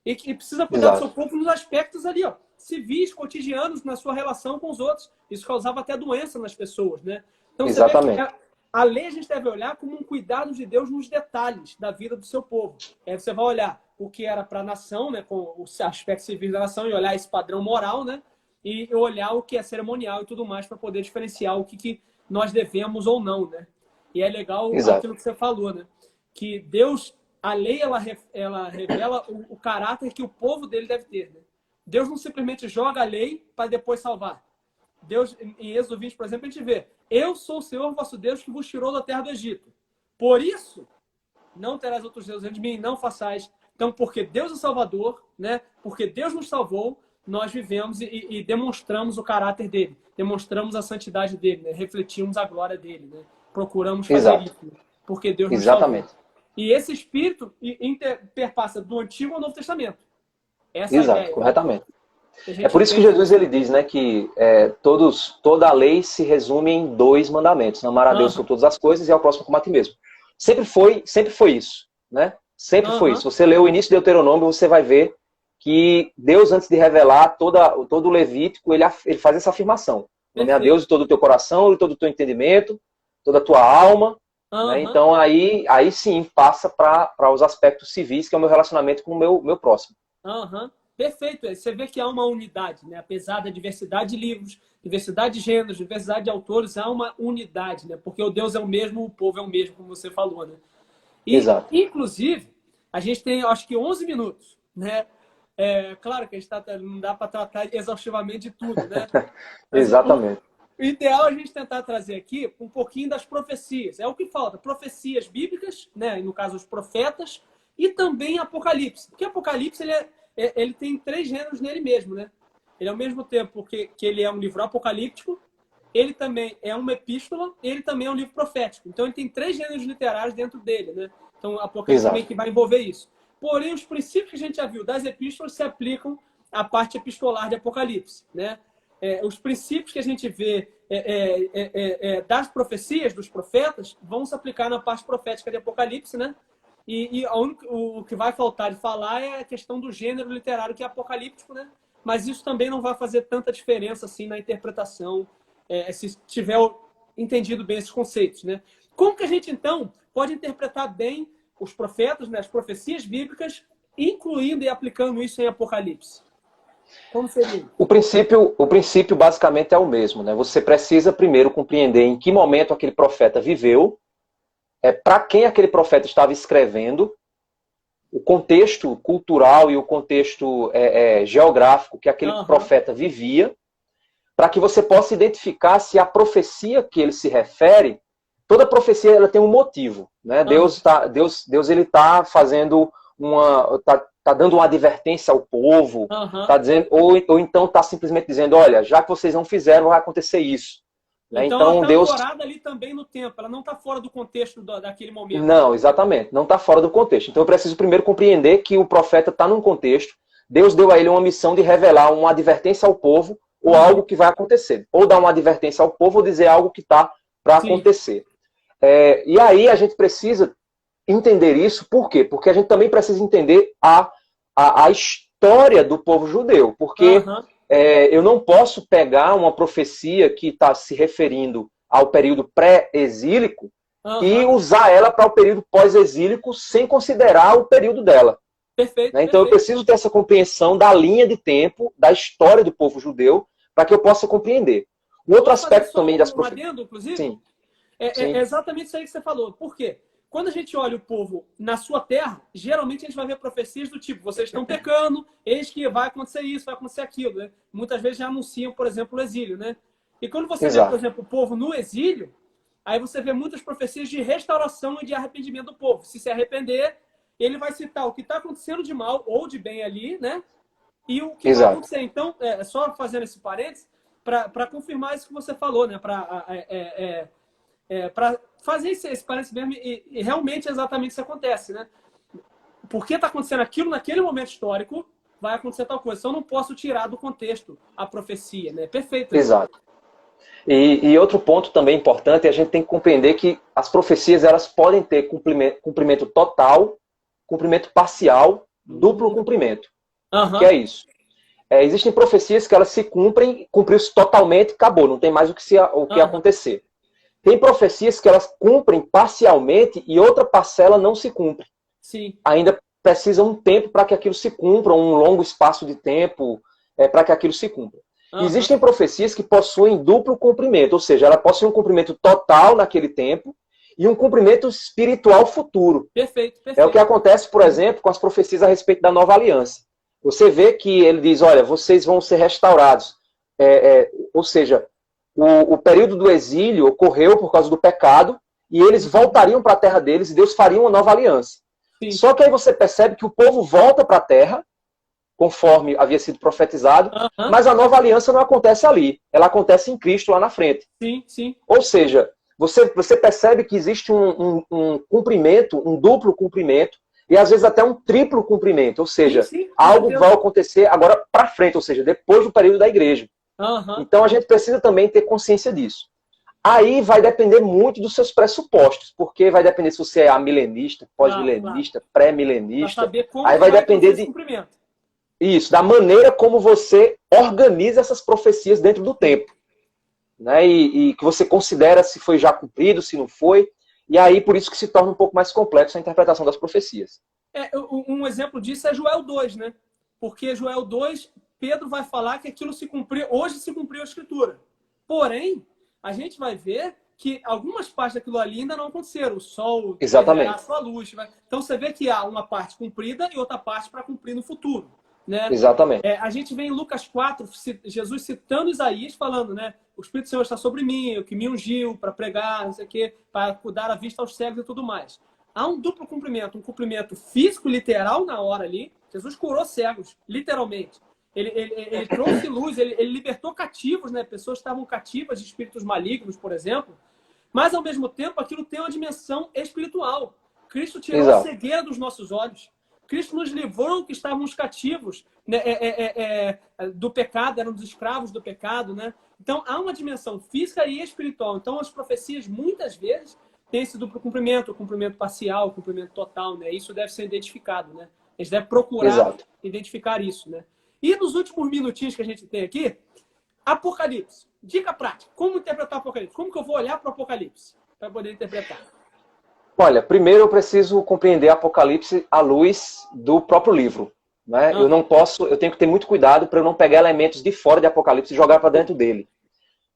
E que precisa cuidar do seu povo nos aspectos ali, ó, civis, cotidianos, na sua relação com os outros. Isso causava até doença nas pessoas, né? Então, você vê que a lei a gente deve olhar como um cuidado de Deus nos detalhes da vida do seu povo. Aí você vai olhar o que era para a nação, né, com os aspectos civis da nação, e olhar esse padrão moral, né? E olhar o que é cerimonial e tudo mais para poder diferenciar o que nós devemos ou não, né? E é legal aquilo que você falou, né? Que Deus, a lei, ela revela o caráter que o povo dele deve ter, né? Deus não simplesmente joga a lei para depois salvar. Deus, em Êxodo 20, por exemplo, a gente vê: eu sou o Senhor vosso Deus que vos tirou da terra do Egito. Por isso, não terás outros deuses antes de mim, não façais. Então, porque Deus é o Salvador, né? Porque Deus nos salvou, nós vivemos e demonstramos o caráter dele, demonstramos a santidade dele, né? Refletimos a glória dele, né? Procuramos fazer isso, né? Porque Deus nos salvou. E esse espírito perpassa do Antigo ao Novo Testamento. Essa é a ideia, corretamente. É por isso que Jesus ele diz, né, que toda a lei se resume em 2 mandamentos: amar a Deus sobre todas as coisas e ao próximo como a ti mesmo. Sempre foi isso, né? Sempre foi isso. Você lê o início do Deuteronômio, você vai ver que Deus, antes de revelar todo o Levítico, ele faz essa afirmação: ame a Deus de todo o teu coração, de todo o teu entendimento, toda a tua alma. Né? Então aí sim passa para os aspectos civis, que é o meu relacionamento com o meu próximo. Perfeito. Você vê que há uma unidade, né? Apesar da diversidade de livros, diversidade de gêneros, diversidade de autores, há uma unidade, né? Porque o Deus é o mesmo, o povo é o mesmo, como você falou, né? E, inclusive, a gente tem, acho que 11 minutos, né? Claro que a gente não dá para tratar exaustivamente de tudo, né? Exatamente. O ideal é a gente tentar trazer aqui um pouquinho das profecias. É o que falta. Profecias bíblicas, né? No caso, os profetas, e também Apocalipse. Porque Apocalipse, ele tem 3 gêneros nele mesmo, né? Ele, ao mesmo tempo que ele é um livro apocalíptico, ele também é uma epístola, ele também é um livro profético. Então, ele tem 3 gêneros literários dentro dele, né? Então, Apocalipse também que vai envolver isso. Porém, os princípios que a gente já viu das epístolas se aplicam à parte epistolar de Apocalipse, né? Os princípios que a gente vê das profecias, dos profetas, vão se aplicar na parte profética de Apocalipse, né? E o que vai faltar de falar é a questão do gênero literário que é apocalíptico, né? mas isso também não vai fazer tanta diferença assim na interpretação, se tiver entendido bem esses conceitos, né? Como que a gente, então, pode interpretar bem os profetas, né, as profecias bíblicas, incluindo e aplicando isso em Apocalipse? Como seria? O princípio basicamente é o mesmo, né? Você precisa primeiro compreender em que momento aquele profeta viveu, para quem aquele profeta estava escrevendo, o contexto cultural e o contexto geográfico que aquele profeta vivia, para que você possa identificar se a profecia que ele se refere, toda profecia ela tem um motivo, né? Deus ele está fazendo tá dando uma advertência ao povo, tá dizendo, ou então está simplesmente dizendo, olha, já que vocês não fizeram, vai acontecer isso. Né? Então ela está ancorada ali também no tempo, ela não está fora do contexto daquele momento. Não, exatamente, não está fora do contexto. Então eu preciso primeiro compreender que o profeta está num contexto, Deus deu a ele uma missão de revelar uma advertência ao povo, ou algo que vai acontecer. Ou dar uma advertência ao povo, ou dizer algo que está para acontecer. E aí a gente precisa entender isso, por quê? Porque a gente também precisa entender a história do povo judeu, porque eu não posso pegar uma profecia que está se referindo ao período pré-exílico e usar ela para o período pós-exílico sem considerar o período dela. Perfeito, né? Então eu preciso ter essa compreensão da linha de tempo, da história do povo judeu, para que eu possa compreender. Um outro aspecto também das profecias. Inclusive, Sim. É exatamente isso aí que você falou. Por quê? Quando a gente olha o povo na sua terra, geralmente a gente vai ver profecias do tipo, vocês estão pecando, eis que vai acontecer isso, vai acontecer aquilo. Né? Muitas vezes já anunciam, por exemplo, o exílio. Né? E quando você vê, por exemplo, o povo no exílio, aí você vê muitas profecias de restauração e de arrependimento do povo. Se arrepender, ele vai citar o que está acontecendo de mal ou de bem ali, né? E o que vai acontecer. Então, só fazendo esse parênteses, para confirmar isso que você falou, né? Para fazer esse parênteses mesmo, e realmente é exatamente isso que acontece, né? Porque está acontecendo aquilo naquele momento histórico, vai acontecer tal coisa. Então, eu não posso tirar do contexto a profecia, né? Perfeito. Exato. E outro ponto também importante é a gente tem que compreender que as profecias elas podem ter cumprimento total, cumprimento parcial, duplo cumprimento. Que é isso? Existem profecias que elas se cumpriu-se totalmente, acabou, não tem mais o que acontecer. Tem profecias que elas cumprem parcialmente e outra parcela não se cumpre. Sim. Ainda precisa um tempo para que aquilo se cumpra, um longo espaço de tempo para que aquilo se cumpra. Existem profecias que possuem duplo cumprimento, ou seja, ela possui um cumprimento total naquele tempo e um cumprimento espiritual futuro. Perfeito. É o que acontece, por exemplo, com as profecias a respeito da nova aliança. Você vê que ele diz, olha, vocês vão ser restaurados. Ou seja, o período do exílio ocorreu por causa do pecado e eles voltariam para a terra deles e Deus faria uma nova aliança. Sim. Só que aí você percebe que o povo volta para a terra, conforme havia sido profetizado, mas a nova aliança não acontece ali. Ela acontece em Cristo lá na frente. Sim. Ou seja, você percebe que existe um cumprimento, um duplo cumprimento, e às vezes até um triplo cumprimento. Ou seja, algo vai acontecer agora para frente, ou seja, depois do período da igreja. Então a gente precisa também ter consciência disso. Aí vai depender muito dos seus pressupostos, porque vai depender se você é amilenista, pós-milenista, pré-milenista. Aí vai depender isso, da maneira como você organiza essas profecias dentro do tempo. Né? E que você considera se foi já cumprido, se não foi. E aí, por isso que se torna um pouco mais complexo a interpretação das profecias. Um exemplo disso é Joel 2, né? Porque Joel 2, Pedro vai falar que aquilo se cumpriu, hoje se cumpriu a Escritura. Porém, a gente vai ver que algumas partes daquilo ali ainda não aconteceram. O sol terá a sua luz. Então, você vê que há uma parte cumprida e outra parte para cumprir no futuro. Né? Exatamente. A gente vê em Lucas 4, Jesus citando Isaías, falando, né? O Espírito do Senhor está sobre mim, o que me ungiu para pregar, não sei o quê, para dar a vista aos cegos e tudo mais. Há um duplo cumprimento, um cumprimento físico, literal na hora ali. Jesus curou cegos, literalmente. Ele trouxe luz, ele libertou cativos, né? Pessoas que estavam cativas de espíritos malignos, por exemplo. Mas, ao mesmo tempo, aquilo tem uma dimensão espiritual. Cristo tirou a cegueira dos nossos olhos. Cristo nos livrou que estávamos cativos, né, do pecado, éramos escravos do pecado. Né? Então, há uma dimensão física e espiritual. Então, as profecias, muitas vezes, têm esse duplo cumprimento, o cumprimento parcial, o cumprimento total. Né? Isso deve ser identificado. Né? A gente deve procurar identificar isso. Né? E nos últimos minutinhos que a gente tem aqui, Apocalipse. Dica prática. Como interpretar o Apocalipse? Como que eu vou olhar para o Apocalipse para poder interpretar? Olha, primeiro eu preciso compreender Apocalipse à luz do próprio livro. Né? Eu não posso, eu tenho que ter muito cuidado para eu não pegar elementos de fora de Apocalipse e jogar para dentro dele.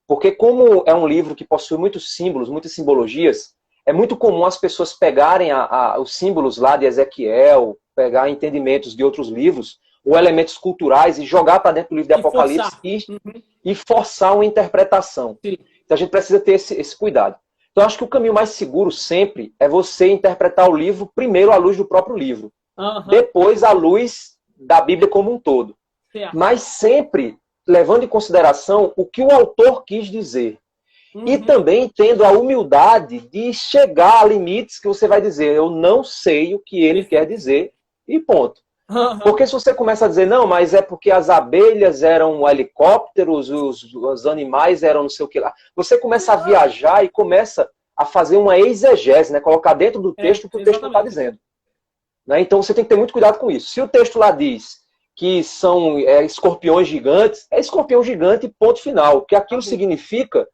Porque como é um livro que possui muitos símbolos, muitas simbologias, é muito comum as pessoas pegarem os símbolos lá de Ezequiel, pegar entendimentos de outros livros, ou elementos culturais, e jogar para dentro do livro de Apocalipse e forçar uma interpretação. Sim. Então a gente precisa ter esse cuidado. Então acho que o caminho mais seguro sempre é você interpretar o livro primeiro à luz do próprio livro, depois à luz da Bíblia como um todo. Certo. Mas sempre levando em consideração o que o autor quis dizer. E também tendo a humildade de chegar a limites que você vai dizer, eu não sei o que ele quer dizer, e ponto. Porque se você começa a dizer, não, mas é porque as abelhas eram helicópteros, os animais eram não sei o que lá, você começa a viajar e começa a fazer uma exegese, né? Colocar dentro do texto o que o texto não está dizendo. Né? Então você tem que ter muito cuidado com isso. Se o texto lá diz que são escorpiões gigantes, é escorpião gigante, ponto final. O que aquilo significa,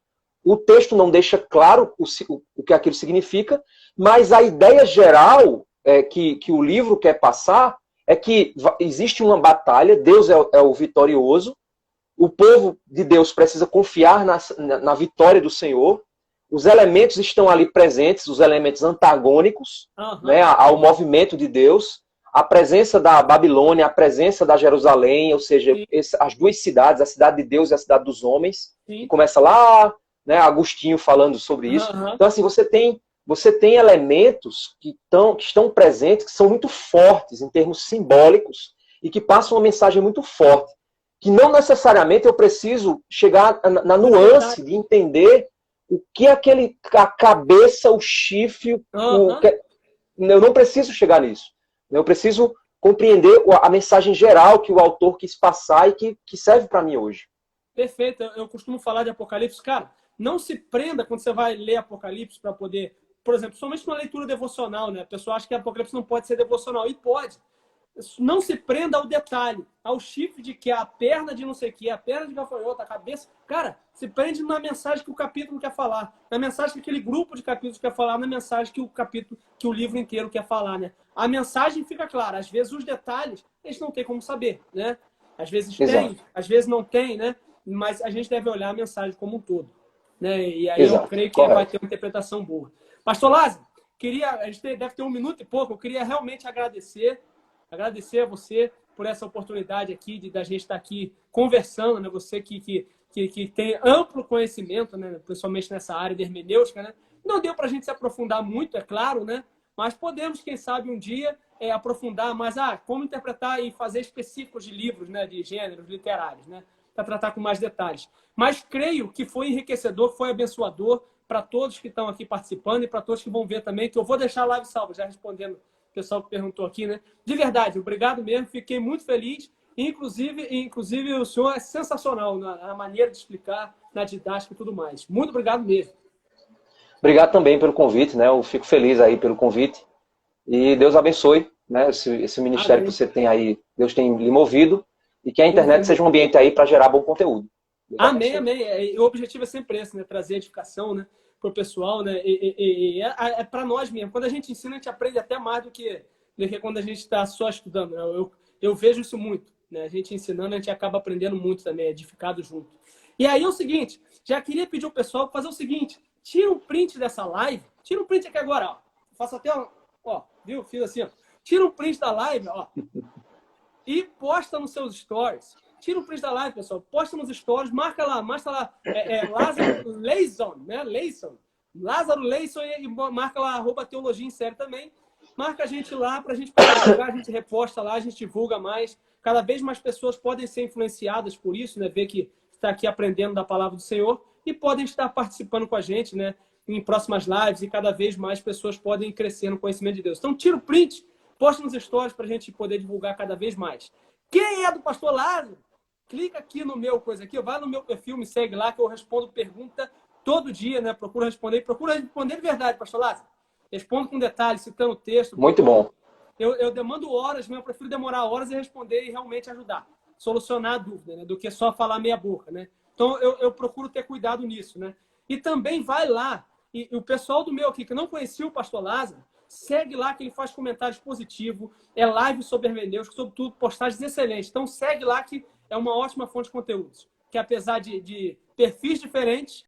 o texto não deixa claro o que aquilo significa, mas a ideia geral que o livro quer passar é que existe uma batalha, Deus é o vitorioso, o povo de Deus precisa confiar na vitória do Senhor, os elementos estão ali presentes, os elementos antagônicos, né, ao movimento de Deus, a presença da Babilônia, a presença da Jerusalém, ou seja, as duas cidades, a cidade de Deus e a cidade dos homens, que começa lá, né, Agostinho falando sobre isso. Então, assim, você tem elementos que estão presentes, que são muito fortes em termos simbólicos e que passam uma mensagem muito forte. Que não necessariamente eu preciso chegar na nuance de entender o que é a cabeça, o chifre, eu não preciso chegar nisso. Eu preciso compreender a mensagem geral que o autor quis passar e que serve para mim hoje. Perfeito. Eu costumo falar de Apocalipse. Cara, não se prenda quando você vai ler Apocalipse para poder... Por exemplo, somente uma leitura devocional, né? A pessoa acha que Apocalipse não pode ser devocional. E pode. Não se prenda ao detalhe, ao chifre de que a perna de não sei o que, a perna de gafanhoto, a cabeça. Cara, se prende na mensagem que o capítulo quer falar, na mensagem que aquele grupo de capítulos quer falar, na mensagem que o livro inteiro quer falar, né? A mensagem fica clara. Às vezes os detalhes a gente não tem como saber, né? Às vezes tem, às vezes não tem, né? Mas a gente deve olhar a mensagem como um todo, né? E aí eu creio que vai ter uma interpretação boa. Pastor Lázaro, a gente deve ter um minuto e pouco, eu queria realmente agradecer a você por essa oportunidade aqui da gente estar aqui conversando, né? Você que tem amplo conhecimento, né? Principalmente nessa área de hermenêutica, né? Não deu para a gente se aprofundar muito, é claro, né? Mas podemos, quem sabe, um dia aprofundar mais, como interpretar e fazer específicos de livros, né? De gêneros literários, né? Para tratar com mais detalhes. Mas creio que foi enriquecedor, foi abençoador para todos que estão aqui participando e para todos que vão ver também, que eu vou deixar a live salva, já respondendo o pessoal que perguntou aqui, né? De verdade, obrigado mesmo, fiquei muito feliz. Inclusive o senhor é sensacional na maneira de explicar, na didática e tudo mais. Muito obrigado mesmo. Obrigado também pelo convite, né? Eu fico feliz aí pelo convite. E Deus abençoe, né? Esse ministério que você tem aí, Deus tem lhe movido, e que a internet seja um ambiente aí para gerar bom conteúdo. Amém, amém. O objetivo é sempre esse, né? Trazer edificação, né? Para o pessoal, né? É para nós mesmo. Quando a gente ensina, a gente aprende até mais do que quando a gente está só estudando. Né? Eu vejo isso muito, né? A gente ensinando, a gente acaba aprendendo muito também, edificado junto. E aí é o seguinte, já queria pedir ao pessoal fazer o seguinte, tira um print dessa live, tira um print aqui agora, ó. Faço até viu? Fiz assim, ó. Tira um print da live, ó. E posta nos seus stories. Tira um print da live, pessoal. Posta nos stories, marca lá Lázaro Leison, né? Leison. Lázaro Leison e marca lá @teologia em série também. Marca a gente lá para a gente poder divulgar, a gente reposta lá, a gente divulga mais. Cada vez mais pessoas podem ser influenciadas por isso, né? Ver que está aqui aprendendo da palavra do Senhor e podem estar participando com a gente, né? Em próximas lives e cada vez mais pessoas podem crescer no conhecimento de Deus. Então, tira o print, posta nos stories para a gente poder divulgar cada vez mais. Quem é do pastor Lázaro? Clica aqui no meu coisa aqui, vai no meu perfil, me segue lá que eu respondo pergunta todo dia, né? Procura responder de verdade, pastor Lázaro. Respondo com detalhes, citando o texto. Muito bom. Eu demando horas, eu prefiro demorar horas e responder e realmente ajudar. solucionar a dúvida, né? Do que só falar meia boca, né? Então, eu procuro ter cuidado nisso, né? E também vai lá, e o pessoal do meu aqui, que não conhecia o pastor Lázaro, segue lá que ele faz comentários positivos, é live sobre hermenêutica, sobretudo postagens excelentes. Então, segue lá que é uma ótima fonte de conteúdos. Que apesar de perfis diferentes,